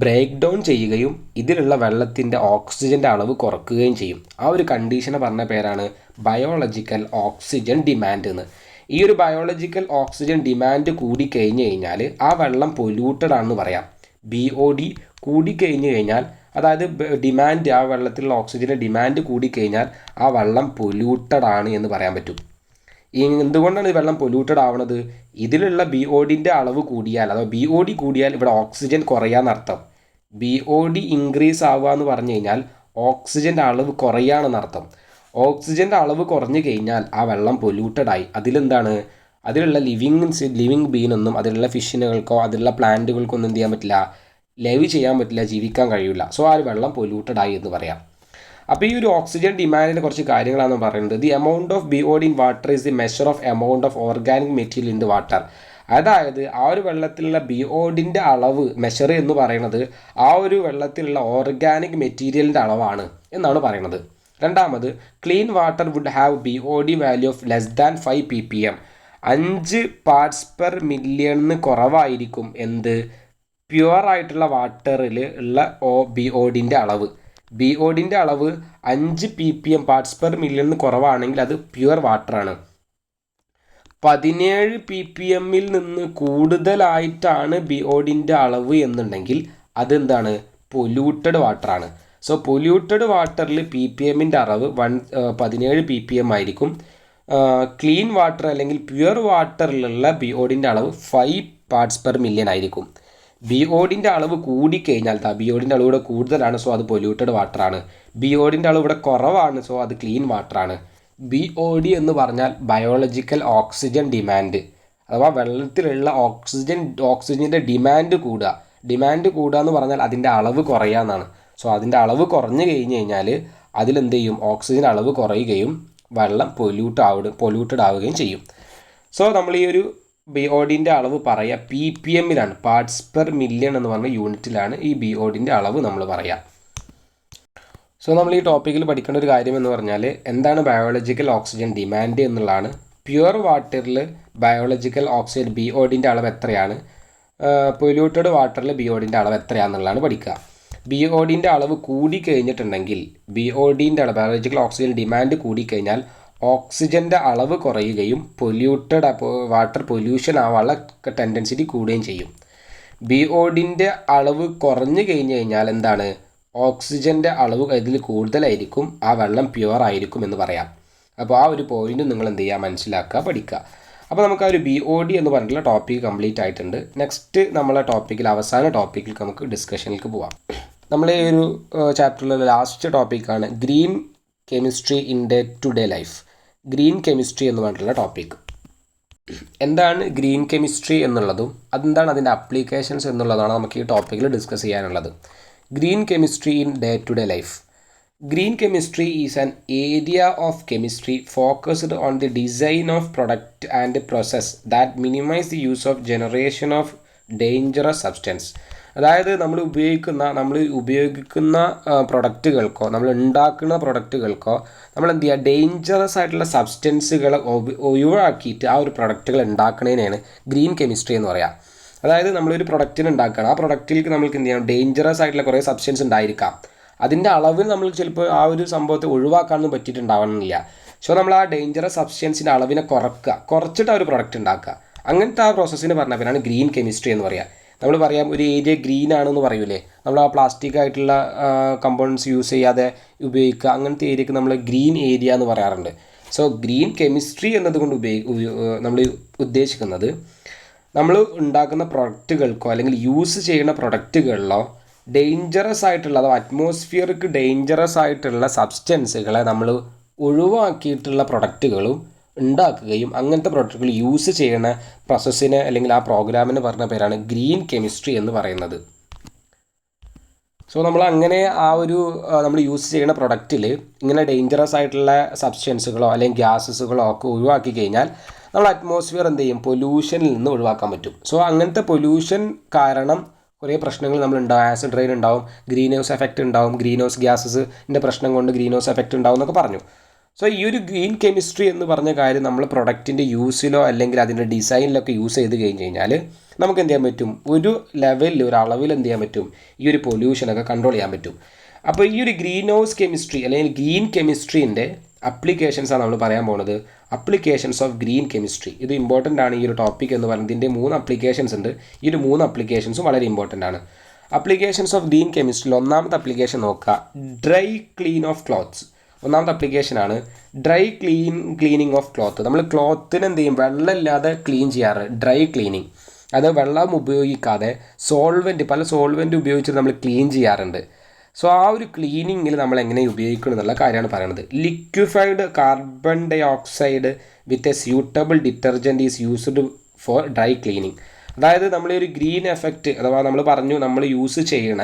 ബ്രേക്ക് ഡൗൺ ചെയ്യുകയും ഇതിലുള്ള വെള്ളത്തിൻ്റെ ഓക്സിജൻ്റെ അളവ് കുറക്കുകയും ചെയ്യും. ആ ഒരു കണ്ടീഷനെ പറഞ്ഞ പേരാണ് ബയോളജിക്കൽ ഓക്സിജൻ ഡിമാൻഡ് എന്ന്. ഈ ഒരു ബയോളജിക്കൽ ഓക്സിജൻ ഡിമാൻഡ് കൂടിക്കഴിഞ്ഞ് കഴിഞ്ഞാൽ ആ വെള്ളം പൊല്യൂട്ടഡ് ആണെന്ന് പറയാം. BOD കൂടിക്കഴിഞ്ഞ് കഴിഞ്ഞാൽ, അതായത് ഡിമാൻഡ്, ആ വെള്ളത്തിലുള്ള ഓക്സിജൻ്റെ ഡിമാൻഡ് കൂടിക്കഴിഞ്ഞാൽ ആ വെള്ളം പൊല്യൂട്ടഡ് ആണ് എന്ന് പറയാൻ പറ്റും. എന്തുകൊണ്ടാണ് ഈ വെള്ളം പൊല്യൂട്ടഡ് ആവുന്നത്? ഇതിലുള്ള BODൻ്റെ അളവ് കൂടിയാൽ, അഥവാ BOD കൂടിയാൽ ഇവിടെ ഓക്സിജൻ കുറയാന്നർത്ഥം. BOD ഇൻക്രീസ് ആവുക എന്ന് പറഞ്ഞു കഴിഞ്ഞാൽ ഓക്സിജൻ്റെ അളവ് കുറയാണെന്നർത്ഥം. ഓക്സിജൻ്റെ അളവ് കുറഞ്ഞു കഴിഞ്ഞാൽ ആ വെള്ളം പൊല്യൂട്ടഡ് ആയി. അതിലുള്ള ലിവിങ് ബീനൊന്നും അതിലുള്ള ഫിഷിനുകൾക്കോ അതിലുള്ള പ്ലാന്റുകൾക്കോ ഒന്നും എന്ത് ചെയ്യാൻ പറ്റില്ല, ലൈവ് ചെയ്യാൻ പറ്റില്ല, ജീവിക്കാൻ കഴിയില്ല. സോ ആ ഒരു വെള്ളം പൊല്യൂട്ടഡ് ആയി എന്ന് പറയാം. അപ്പോൾ ഈ ഒരു ഓക്സിജൻ ഡിമാൻഡിൻ്റെ കുറച്ച് കാര്യങ്ങളാണ് പറയുന്നത്. The amount of BOD in water is the measure of amount of organic material in the water. അതായത് ആ ഒരു വെള്ളത്തിലുള്ള BODൻ്റെ അളവ് മെഷർ എന്ന് പറയുന്നത് ആ ഒരു വെള്ളത്തിലുള്ള ഓർഗാനിക് മെറ്റീരിയലിൻ്റെ അളവാണ് എന്നാണ് പറയുന്നത്. രണ്ടാമത്, clean water would have BOD value of less than 5 ppm. 5 parts per മില്യണിന് കുറവായിരിക്കും എന്ത്? പ്യുവർ ആയിട്ടുള്ള വാട്ടറിൽ ഉള്ള BODൻ്റെ അളവ്. BODൻ്റെ അളവ് 5 ppm പാർട്സ് പെർ മില്യണിന് കുറവാണെങ്കിൽ അത് പ്യുവർ വാട്ടറാണ്. 17 ppmൽ നിന്ന് കൂടുതലായിട്ടാണ് BODൻ്റെ അളവ് എന്നുണ്ടെങ്കിൽ അതെന്താണ്? പൊല്യൂട്ടഡ് വാട്ടറാണ്. സോ പൊല്യൂട്ടഡ് വാട്ടറിൽ ppmൻ്റെ അളവ് 17 ppm ആയിരിക്കും. ക്ലീൻ വാട്ടർ അല്ലെങ്കിൽ പ്യുവർ വാട്ടറിലുള്ള BODൻ്റെ അളവ് 5 പാർട്സ് പെർ മില്യൺ ആയിരിക്കും. BODൻ്റെ അളവ് കൂടിക്കഴിഞ്ഞാൽ, BODൻ്റെ അളവ് ഇവിടെ കൂടുതലാണ്, സോ അത് പൊല്യൂട്ടഡ് വാട്ടറാണ്. BODൻ്റെ അളവ് ഇവിടെ കുറവാണ്, സോ അത് ക്ലീൻ വാട്ടറാണ്. BOD എന്ന് പറഞ്ഞാൽ ബയോളജിക്കൽ ഓക്സിജൻ ഡിമാൻഡ്, അഥവാ വെള്ളത്തിലുള്ള ഓക്സിജൻ്റെ ഡിമാൻഡ് കൂടുക എന്ന് പറഞ്ഞാൽ അതിൻ്റെ അളവ് കുറയാന്നാണ്. സോ അതിൻ്റെ അളവ് കുറഞ്ഞു കഴിഞ്ഞ് കഴിഞ്ഞാൽ അതിലെന്ത് ചെയ്യും? ഓക്സിജൻ അളവ് കുറയുകയും വെള്ളം പൊല്യൂട്ടഡ് ആവുകയും ചെയ്യും. സോ നമ്മൾ ഈ ഒരു BODൻ്റെ അളവ് പറയുക ppmലാണ്, പാർട്സ് പെർ മില്യൺ എന്ന് പറഞ്ഞ യൂണിറ്റിലാണ് ഈ BODൻ്റെ അളവ് നമ്മൾ പറയുക. സോ നമ്മൾ ഈ ടോപ്പിക്കിൽ പഠിക്കേണ്ട ഒരു കാര്യം എന്ന് പറഞ്ഞാൽ എന്താണ് ബയോളജിക്കൽ ഓക്സിജൻ ഡിമാൻഡ് എന്നുള്ളതാണ്. പ്യുവർ വാട്ടറിൽ ബയോളജിക്കൽ ഓക്സിജൻ BODൻ്റെ അളവ് എത്രയാണ്, പൊല്യൂട്ടഡ് വാട്ടറിൽ BODൻ്റെ അളവ് എത്രയാണെന്നുള്ളതാണ് പഠിക്കുക. BODൻ്റെ അളവ് കൂടിക്കഴിഞ്ഞിട്ടുണ്ടെങ്കിൽ, BODൻ്റെ അളവ് ബയോളജിക്കൽ ഓക്സിജൻ ഡിമാൻഡ് കൂടിക്കഴിഞ്ഞാൽ ഓക്സിജൻ്റെ അളവ് കുറയുകയും പൊല്യൂട്ടഡ് വാട്ടർ പൊല്യൂഷൻ ആവാനുള്ള ടെൻഡൻസിറ്റി കൂടുകയും ചെയ്യും. BODൻ്റെ അളവ് കുറഞ്ഞു കഴിഞ്ഞ് കഴിഞ്ഞാൽ എന്താണ്? ഓക്സിജൻ്റെ അളവ് ഇതിൽ കൂടുതലായിരിക്കും, ആ വെള്ളം പ്യുവർ ആയിരിക്കും എന്ന് പറയാം. അപ്പോൾ ആ ഒരു പോയിന്റ് നിങ്ങൾ എന്ത് ചെയ്യുക, മനസ്സിലാക്കുക, പഠിക്കുക. അപ്പോൾ നമുക്ക് ആ ഒരു BOD എന്ന് പറഞ്ഞിട്ടുള്ള ടോപ്പിക്ക് കംപ്ലീറ്റ് ആയിട്ടുണ്ട്. നെക്സ്റ്റ് നമ്മളെ ടോപ്പിക്കിൽ, അവസാന ടോപ്പിക്കിൽ നമുക്ക് ഡിസ്കഷനിലേക്ക് പോവാം. നമ്മൾ ഈ ഒരു ചാപ്റ്ററിലെ ലാസ്റ്റ് ടോപ്പിക്കാണ് green chemistry in day to day life. Green chemistry എന്ന് പറഞ്ഞിട്ടുള്ള ടോപ്പിക്. എന്താണ് ഗ്രീൻ കെമിസ്ട്രി എന്നുള്ളതും അതെന്താണ് അതിൻ്റെ അപ്ലിക്കേഷൻസ് എന്നുള്ളതാണ് നമുക്ക് ഈ ടോപ്പിക്കിൽ ഡിസ്കസ് ചെയ്യാനുള്ളത്. Green chemistry in day to day life. Green chemistry is an area of chemistry focused on the design of product and process that minimize the use of generation of dangerous substance. അതായത് നമ്മൾ ഉപയോഗിക്കുന്ന പ്രൊഡക്റ്റുകൾക്കോ നമ്മൾ ഉണ്ടാക്കുന്ന പ്രൊഡക്റ്റുകൾക്കോ നമ്മൾ എന്ത് ചെയ്യുക, ഡേഞ്ചറസ് ആയിട്ടുള്ള സബ്സ്റ്റൻസുകളെ ഒഴിവാക്കിയിട്ട് ആ ഒരു പ്രൊഡക്റ്റുകൾ ഉണ്ടാക്കുന്നതിനാണ് ഗ്രീൻ കെമിസ്ട്രി എന്ന് പറയുക. അതായത് നമ്മളൊരു പ്രൊഡക്റ്റിന് ഉണ്ടാക്കുകയാണ്, ആ പ്രൊഡക്റ്റിലേക്ക് നമ്മൾക്ക് എന്ത് ചെയ്യണം, ഡേഞ്ചറസ് ആയിട്ടുള്ള കുറേ സബ്സ്റ്റൻസ് ഉണ്ടായിരിക്കാം. അതിൻ്റെ അളവിൽ നമ്മൾ ചിലപ്പോൾ ആ ഒരു സംഭവത്തെ ഒഴിവാക്കാനൊന്നും പറ്റിയിട്ടുണ്ടാവണമെന്നില്ല. സോ നമ്മൾ ആ ഡേഞ്ചറസ് സബ്സ്റ്റൻസിൻ്റെ അളവിനെ കുറച്ചിട്ട് ആ ഒരു പ്രൊഡക്റ്റ് ഉണ്ടാക്കുക. അങ്ങനത്തെ ആ പ്രോസസ്സിന് പറഞ്ഞ പേരാണ് ഗ്രീൻ കെമിസ്ട്രി എന്ന് പറയുക. നമ്മൾ പറയാം ഒരു ഏരിയ ഗ്രീൻ ആണെന്ന് പറയൂലേ, നമ്മൾ ആ പ്ലാസ്റ്റിക് ആയിട്ടുള്ള കമ്പോണൻസ് യൂസ് ചെയ്യാതെ ഉപയോഗിക്കുക, അങ്ങനത്തെ ഏരിയക്ക് നമ്മൾ ഗ്രീൻ ഏരിയ എന്ന് പറയാറുണ്ട്. സോ ഗ്രീൻ കെമിസ്ട്രി എന്നതുകൊണ്ട് നമ്മൾ ഉദ്ദേശിക്കുന്നത് നമ്മൾ ഉണ്ടാക്കുന്ന പ്രൊഡക്റ്റുകൾക്കോ അല്ലെങ്കിൽ യൂസ് ചെയ്യുന്ന പ്രൊഡക്റ്റുകളിലോ ഡേഞ്ചറസ് ആയിട്ടുള്ള അഥവാ അറ്റ്മോസ്ഫിയർക്ക് ഡേഞ്ചറസ് ആയിട്ടുള്ള സബ്സ്റ്റൻസുകളെ നമ്മൾ ഒഴിവാക്കിയിട്ടുള്ള പ്രൊഡക്റ്റുകളും ഉണ്ടാക്കുകയും അങ്ങനത്തെ പ്രൊഡക്റ്റുകൾ യൂസ് ചെയ്യുന്ന പ്രോസസ്സിനെ അല്ലെങ്കിൽ ആ പ്രോഗ്രാമിന് പറഞ്ഞ പേരാണ് ഗ്രീൻ കെമിസ്ട്രി എന്ന് പറയുന്നത്. സോ നമ്മൾ അങ്ങനെ ആ ഒരു നമ്മൾ യൂസ് ചെയ്യുന്ന പ്രൊഡക്റ്റിൽ ഇങ്ങനെ ഡേഞ്ചറസ് ആയിട്ടുള്ള സബ്സ്റ്റൻസുകളോ അല്ലെങ്കിൽ ഗ്യാസസുകളോ ഒക്കെ ഒഴിവാക്കി കഴിഞ്ഞാൽ നമ്മൾ അറ്റ്മോസ്ഫിയർ എന്ത് ചെയ്യും, പൊല്യൂഷനിൽ നിന്ന് ഒഴിവാക്കാൻ പറ്റും. സോ അങ്ങനത്തെ പൊല്യൂഷൻ കാരണം കുറേ പ്രശ്നങ്ങൾ നമ്മളുണ്ടാവും. ആസിഡ് റെയിൻ ഉണ്ടാവും, ഗ്രീൻ ഹൗസ് എഫക്റ്റ് ഉണ്ടാവും, ഗ്രീൻ ഹൗസ് ഗ്യാസസിൻ്റെ പ്രശ്നം കൊണ്ട് ഗ്രീൻ ഹൗസ് എഫക്റ്റ് ഉണ്ടാവും എന്നൊക്കെ പറഞ്ഞു. സോ ഈ ഒരു ഗ്രീൻ കെമിസ്ട്രി എന്ന് പറഞ്ഞ കാര്യം നമ്മൾ പ്രൊഡക്റ്റിൻ്റെ യൂസിലോ അല്ലെങ്കിൽ അതിൻ്റെ ഡിസൈനിലൊക്കെ യൂസ് ചെയ്ത് കഴിഞ്ഞാൽ നമുക്ക് എന്ത് ചെയ്യാൻ പറ്റും, ഒരു ലെവലിൽ ഒരു അളവിൽ എന്ത് ചെയ്യാൻ പറ്റും, ഈ ഒരു പൊല്യൂഷനൊക്കെ കൺട്രോൾ ചെയ്യാൻ പറ്റും. അപ്പോൾ ഈ ഒരു ഗ്രീൻ ഹൗസ് കെമിസ്ട്രി അല്ലെങ്കിൽ ഗ്രീൻ കെമിസ്ട്രീൻ്റെ അപ്ലിക്കേഷൻസാണ് നമ്മൾ പറയാൻ പോകുന്നത്. Applications of green chemistry. ഇത് ഇമ്പോർട്ടൻ്റ് ആണ് ഈ ഒരു ടോപ്പിക് എന്ന് പറയുന്നത്. ഇതിൻ്റെ 3 അപ്ലിക്കേഷൻസ് ഉണ്ട്. ഈ ഒരു 3 അപ്ലിക്കേഷൻസും വളരെ ഇമ്പോർട്ടൻ്റ് ആണ്. അപ്ലിക്കേഷൻസ് ഓഫ് ഗ്രീൻ കെമിസ്ട്രിയിൽ ഒന്നാമത്തെ അപ്ലിക്കേഷൻ നോക്കുക, ഡ്രൈ ക്ലീൻ ഓഫ് ക്ലോത്ത്സ്. ഒന്നാമത്തെ അപ്ലിക്കേഷനാണ് ഡ്രൈ ക്ലീനിങ് ഓഫ് ക്ലോത്ത്. നമ്മൾ ക്ലോത്തിന് എന്ത് ചെയ്യും, വെള്ളമില്ലാതെ ക്ലീൻ ചെയ്യാറ്, ഡ്രൈ ക്ലീനിങ്. അത് വെള്ളം ഉപയോഗിക്കാതെ പല സോൾവെൻറ്റ് ഉപയോഗിച്ചിട്ട് നമ്മൾ ക്ലീൻ ചെയ്യാറുണ്ട്. സോ ആ ഒരു ക്ലീനിങ്ങിൽ നമ്മൾ എങ്ങനെ ഉപയോഗിക്കണം എന്നുള്ള കാര്യമാണ് പറയുന്നത്. Liquefied carbon dioxide with a suitable detergent is used for dry cleaning. അതായത് നമ്മൾ ഒരു ഗ്രീൻ എഫക്റ്റ് അഥവാ നമ്മൾ പറഞ്ഞു നമ്മൾ യൂസ് ചെയ്യണ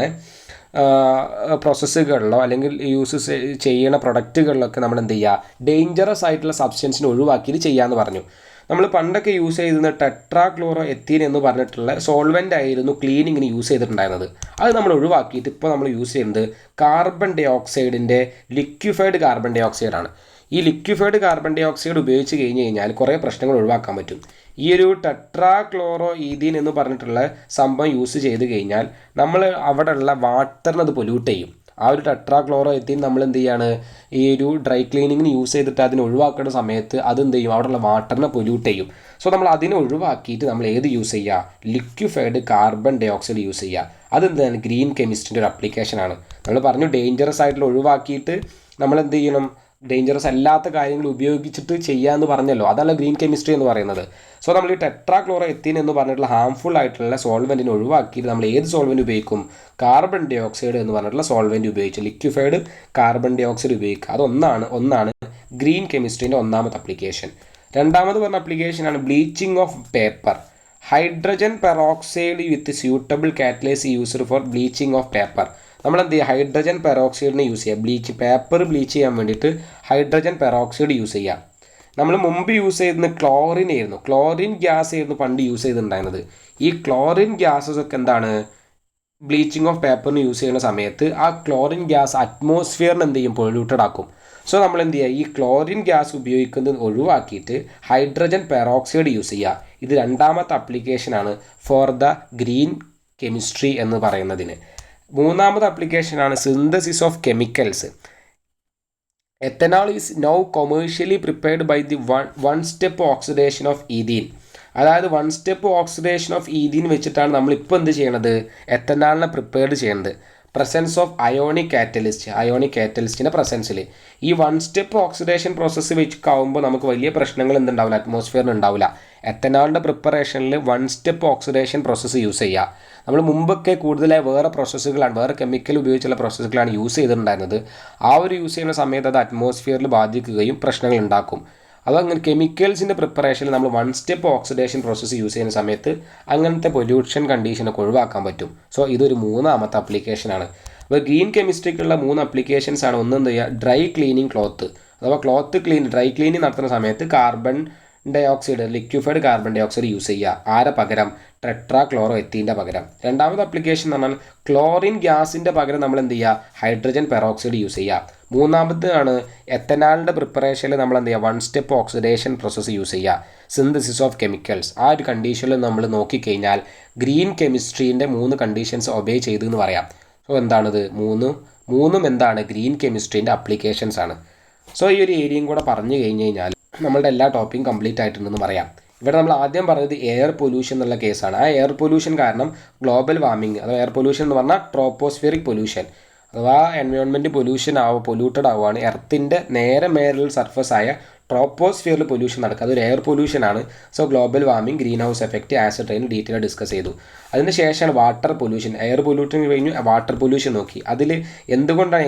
പ്രോസസ്സുകളിലോ അല്ലെങ്കിൽ യൂസ് ചെയ്യണ പ്രൊഡക്റ്റുകളിലൊക്കെ നമ്മൾ എന്ത് ചെയ്യുക, ഡേഞ്ചറസ് ആയിട്ടുള്ള സബ്സ്റ്റൻസിനെ ഒഴിവാക്കിയിട്ട് ചെയ്യാമെന്ന് പറഞ്ഞു. നമ്മൾ പണ്ടൊക്കെ യൂസ് ചെയ്തിരുന്ന ടെട്രാക്ലോറോ എത്തീൻ എന്ന് പറഞ്ഞിട്ടുള്ള സോൾവെൻ്റ് ആയിരുന്നു ക്ലീനിങ്ങിന് യൂസ് ചെയ്തിട്ടുണ്ടായിരുന്നത്. അത് നമ്മൾ ഒഴിവാക്കിയിട്ട് ഇപ്പോൾ നമ്മൾ യൂസ് ചെയ്യുന്നത് കാർബൺ ഡൈ ഓക്സൈഡിൻ്റെ ലിക്വിഫൈഡ് കാർബൺ ഡൈ ഓക്സൈഡാണ്. ഈ ലിക്വിഫൈഡ് കാർബൺ ഡൈ ഓക്സൈഡ് ഉപയോഗിച്ച് കഴിഞ്ഞാൽ കുറേ പ്രശ്നങ്ങൾ ഒഴിവാക്കാൻ പറ്റും. ഈ ഒരു ടെട്രാക്ലോറോ ഈഥീൻ എന്ന് പറഞ്ഞിട്ടുള്ള സംഭവം യൂസ് ചെയ്ത് കഴിഞ്ഞാൽ നമ്മൾ അവിടെയുള്ള വാട്ടറിനത് പൊല്യൂട്ട് ചെയ്യും. ആ ഒരു ടെട്രാക്ലോറോ എത്തീൻ നമ്മൾ എന്ത് ചെയ്യാണ്, ഈ ഒരു ഡ്രൈ ക്ലീനിങ്ങിന് യൂസ് ചെയ്തിട്ട് അതിനെ ഒഴിവാക്കുന്ന സമയത്ത് അതെന്ത് ചെയ്യും, അവിടെയുള്ള വാട്ടറിനെ പൊല്യൂട്ട് ചെയ്യും. സോ നമ്മൾ അതിനെ ഒഴിവാക്കിയിട്ട് നമ്മൾ ഏത് യൂസ് ചെയ്യുക, liquefied carbon dioxide use ചെയ്യുക. അതെന്താണ്, ഗ്രീൻ കെമിസ്ട്രിൻ്റെ ഒരു അപ്ലിക്കേഷനാണ്. നമ്മൾ പറഞ്ഞു ഡേഞ്ചറസ് ആയിട്ടുള്ള ഒഴിവാക്കിയിട്ട് നമ്മൾ എന്ത് ചെയ്യണം, ഡേഞ്ചറസ് അല്ലാത്ത കാര്യങ്ങൾ ഉപയോഗിച്ചിട്ട് ചെയ്യാമെന്ന് പറഞ്ഞല്ലോ, അതല്ല ഗ്രീൻ കെമിസ്ട്രി എന്ന് പറയുന്നത്. സോ നമ്മൾ ഈ ടെട്രാക്ലോറോ എത്തീൻ എന്ന് പറഞ്ഞിട്ടുള്ള ഹാംഫുൾ ആയിട്ടുള്ള സോൾവെൻറ്റിനെ ഒഴിവാക്കിയിട്ട് നമ്മൾ ഏത് സോൾവെൻറ്റ് ഉപയോഗിക്കും, കാർബൺ ഡൈ ഓക്സൈഡ് എന്ന് പറഞ്ഞിട്ടുള്ള സോൾവെൻറ്റ് ഉപയോഗിച്ച് ലിക്വിഫൈഡ് കാർബൺ ഡൈ ഓക്സൈഡ് ഉപയോഗിക്കുക. അതൊന്നാണ് ഗ്രീൻ കെമിസ്ട്രീൻ്റെ ഒന്നാമത്തെ അപ്ലിക്കേഷൻ. രണ്ടാമത് പറഞ്ഞ അപ്ലിക്കേഷനാണ് bleaching of paper. Hydrogen peroxide with suitable catalyse used for bleaching of paper. നമ്മൾ എന്ത് ചെയ്യുക, ഹൈഡ്രജൻ പെറോക്സൈഡിനെ യൂസ് ചെയ്യുക. പേപ്പർ ബ്ലീച്ച് ചെയ്യാൻ വേണ്ടിയിട്ട് ഹൈഡ്രജൻ പെറോക്സൈഡ് യൂസ് ചെയ്യുക. നമ്മൾ മുമ്പ് യൂസ് ചെയ്തിരുന്ന ക്ലോറിൻ ഗ്യാസ് ആയിരുന്നു പണ്ട് യൂസ് ചെയ്തിട്ടുണ്ടായിരുന്നത്. ഈ ക്ലോറിൻ ഗ്യാസസ് ഒക്കെ എന്താണ്, ബ്ലീച്ചിങ് ഓഫ് പേപ്പറിന് യൂസ് ചെയ്യുന്ന സമയത്ത് ആ ക്ലോറിൻ ഗ്യാസ് അറ്റ്മോസ്ഫിയറിന് എന്ത് ചെയ്യും, പൊല്യൂട്ടഡ് ആക്കും. സോ നമ്മൾ എന്ത് ചെയ്യുക, ഈ ക്ലോറിൻ ഗ്യാസ് ഉപയോഗിക്കുന്നത് ഒഴിവാക്കിയിട്ട് ഹൈഡ്രജൻ പെറോക്സൈഡ് യൂസ് ചെയ്യുക. ഇത് രണ്ടാമത്തെ അപ്ലിക്കേഷനാണ് ഫോർ ദ ഗ്രീൻ കെമിസ്ട്രി എന്ന് പറയുന്നതിന്. മൂന്നാമത്തെ അപ്ലിക്കേഷനാണ് synthesis of chemicals. Ethanol is now commercially prepared by the one step oxidation of ethene. അതായത് 1 സ്റ്റെപ്പ് ഓക്സിഡേഷൻ ഓഫ് ഈഥീൻ വെച്ചിട്ടാണ് നമ്മളിപ്പോൾ എന്ത് ചെയ്യണത്, എത്തനോളിനെ പ്രിപ്പയർഡ് ചെയ്യുന്നത്. പ്രസൻസ് ഓഫ് അയോണിക് കാറ്റലിസ്റ്റിൻ്റെ പ്രസൻസിൽ ഈ 1 സ്റ്റെപ്പ് ഓക്സിഡേഷൻ പ്രോസസ്സ് വെച്ചാകുമ്പോൾ നമുക്ക് വലിയ പ്രശ്നങ്ങൾ എന്തുണ്ടാവില്ല, അറ്റ്മോസ്ഫിയറിന് ഉണ്ടാവില്ല. എത്തനോളിൻ്റെ പ്രിപ്പറേഷനിൽ 1 സ്റ്റെപ്പ് ഓക്സിഡേഷൻ പ്രോസസ്സ് യൂസ് ചെയ്യുക. നമ്മൾ മുമ്പൊക്കെ കൂടുതലായി വേറെ കെമിക്കൽ ഉപയോഗിച്ചുള്ള പ്രോസസ്സുകളാണ് യൂസ് ചെയ്തിട്ടുണ്ടായിരുന്നത്. ആ ഒരു യൂസ് ചെയ്യുന്ന സമയത്ത് അത് അറ്റ്മോസ്ഫിയറിൽ ബാധിക്കുകയും പ്രശ്നങ്ങൾ ഉണ്ടാക്കും. അതങ്ങനെ കെമിക്കൽസിൻ്റെ പ്രിപ്പറേഷനിൽ നമ്മൾ 1 സ്റ്റെപ്പ് ഓക്സിഡേഷൻ പ്രോസസ്സ് യൂസ് ചെയ്യുന്ന സമയത്ത് അങ്ങനത്തെ പൊല്യൂഷൻ കണ്ടീഷനൊക്കെ ഒഴിവാക്കാൻ പറ്റും. സോ ഇതൊരു മൂന്നാമത്തെ അപ്ലിക്കേഷനാണ്. അപ്പോൾ ഗ്രീൻ കെമിസ്ട്രിക്കുള്ള 3 അപ്ലിക്കേഷൻസ് ആണ്. ഒന്ന് എന്ത് ചെയ്യുക, ഡ്രൈ ക്ലീനിങ് ക്ലോത്ത്, അഥവാ ഡ്രൈ ക്ലീനിങ് നടത്തുന്ന സമയത്ത് carbon dioxide, liquefied carbon dioxide use ചെയ്യുക. ആരെ പകരം, ടെട്രാക്ലോറോ എത്തീൻ്റെ പകരം. രണ്ടാമത്തെ അപ്ലിക്കേഷൻ എന്ന് പറഞ്ഞാൽ ക്ലോറിൻ ഗ്യാസിൻ്റെ പകരം നമ്മൾ എന്ത് ചെയ്യുക, ഹൈഡ്രജൻ പെറോക്സൈഡ് യൂസ് ചെയ്യുക. മൂന്നാമത്തേതാണ് എത്തനോളിൻ്റെ പ്രിപ്പറേഷനിൽ നമ്മൾ എന്ത് ചെയ്യുക, 1 സ്റ്റെപ്പ് ഓക്സിഡേഷൻ പ്രോസസ്സ് യൂസ് ചെയ്യുക, സിന്തസിസ് ഓഫ് കെമിക്കൽസ്. ആ ഒരു കണ്ടീഷനിൽ നമ്മൾ നോക്കിക്കഴിഞ്ഞാൽ ഗ്രീൻ കെമിസ്ട്രീൻ്റെ 3 കണ്ടീഷൻസ് ഒബേ ചെയ്തു എന്ന് പറയാം. സോ എന്താണിത്, മൂന്നും എന്താണ്, ഗ്രീൻ കെമിസ്ട്രീൻ്റെ അപ്ലിക്കേഷൻസ് ആണ്. സോ ഈ ഒരു ഏരിയയും കൂടെ പറഞ്ഞു കഴിഞ്ഞ് കഴിഞ്ഞാൽ നമ്മളുടെ എല്ലാ ടോപ്പിക്കും കംപ്ലീറ്റ് ആയിട്ടുണ്ടെന്ന് പറയാം. ഇവിടെ നമ്മൾ ആദ്യം പറഞ്ഞത് എയർ പൊല്യൂഷൻ എന്നുള്ള കേസാണ്. ആ എയർ പൊല്യൂഷൻ കാരണം ഗ്ലോബൽ വാർമിംഗ്, അഥവാ എയർ പൊല്യൂഷൻ എന്ന് പറഞ്ഞാൽ ട്രോപ്പോസ്ഫിയറിക് പൊല്യൂഷൻ, അഥവാ എൻവയോൺമെൻറ്റ് പൊല്യൂട്ടഡ് ആവുകയാണ്. എർത്തിൻ്റെ നേരെ മേലുള്ള സർഫസ് ആയ ട്രോപ്പോസ്ഫിയറിൽ പൊല്യൂഷൻ നടക്കുക, അതൊരു എയർ പൊല്യൂഷനാണ്. So global warming, greenhouse effect, acid rain detail discuss ചെയ്തു. അതിന് ശേഷമാണ് വാട്ടർ പൊല്യൂഷൻ. എയർ പൊല്യൂഷൻ കഴിഞ്ഞു വാട്ടർ പൊല്യൂഷൻ നോക്കി. അതിൽ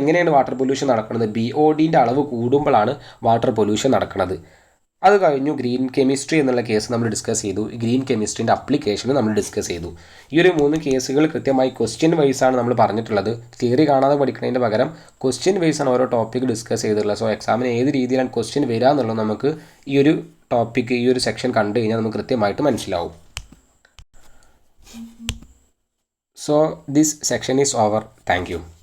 എങ്ങനെയാണ് വാട്ടർ പൊല്യൂഷൻ നടക്കുന്നത്, BODൻ്റെ അളവ് കൂടുമ്പോഴാണ് വാട്ടർ പൊല്യൂഷൻ നടക്കുന്നത്. അത് കഴിഞ്ഞു ഗ്രീൻ കെമിസ്ട്രി എന്നുള്ള കേസ് നമ്മൾ ഡിസ്കസ് ചെയ്തു. ഗ്രീൻ കെമിസ്ട്രീൻ്റെ അപ്ലിക്കേഷൻ നമ്മൾ ഡിസ്കസ് ചെയ്തു. ഈ ഒരു 3 കേസുകൾ കൃത്യമായി ക്വസ്റ്റ്യൻ വൈസാണ് നമ്മൾ പറഞ്ഞിട്ടുള്ളത്. തിയറി കാണാതെ പഠിക്കുന്നതിൻ്റെ പകരം ക്വസ്റ്റ്യൻ വൈസാണ് ഓരോ ടോപ്പിക് ഡിസ്കസ് ചെയ്തിട്ടുള്ളത്. സോ എക്സാമിന് ഏത് രീതിയിലാണ് ക്വസ്റ്റ്യൻ വരിക എന്നുള്ളത് നമുക്ക് ഈ ഒരു ടോപ്പിക്ക് ഈ ഒരു സെക്ഷൻ കണ്ടു കഴിഞ്ഞാൽ നമുക്ക് കൃത്യമായിട്ട് മനസ്സിലാവും. So this section is over. Thank you.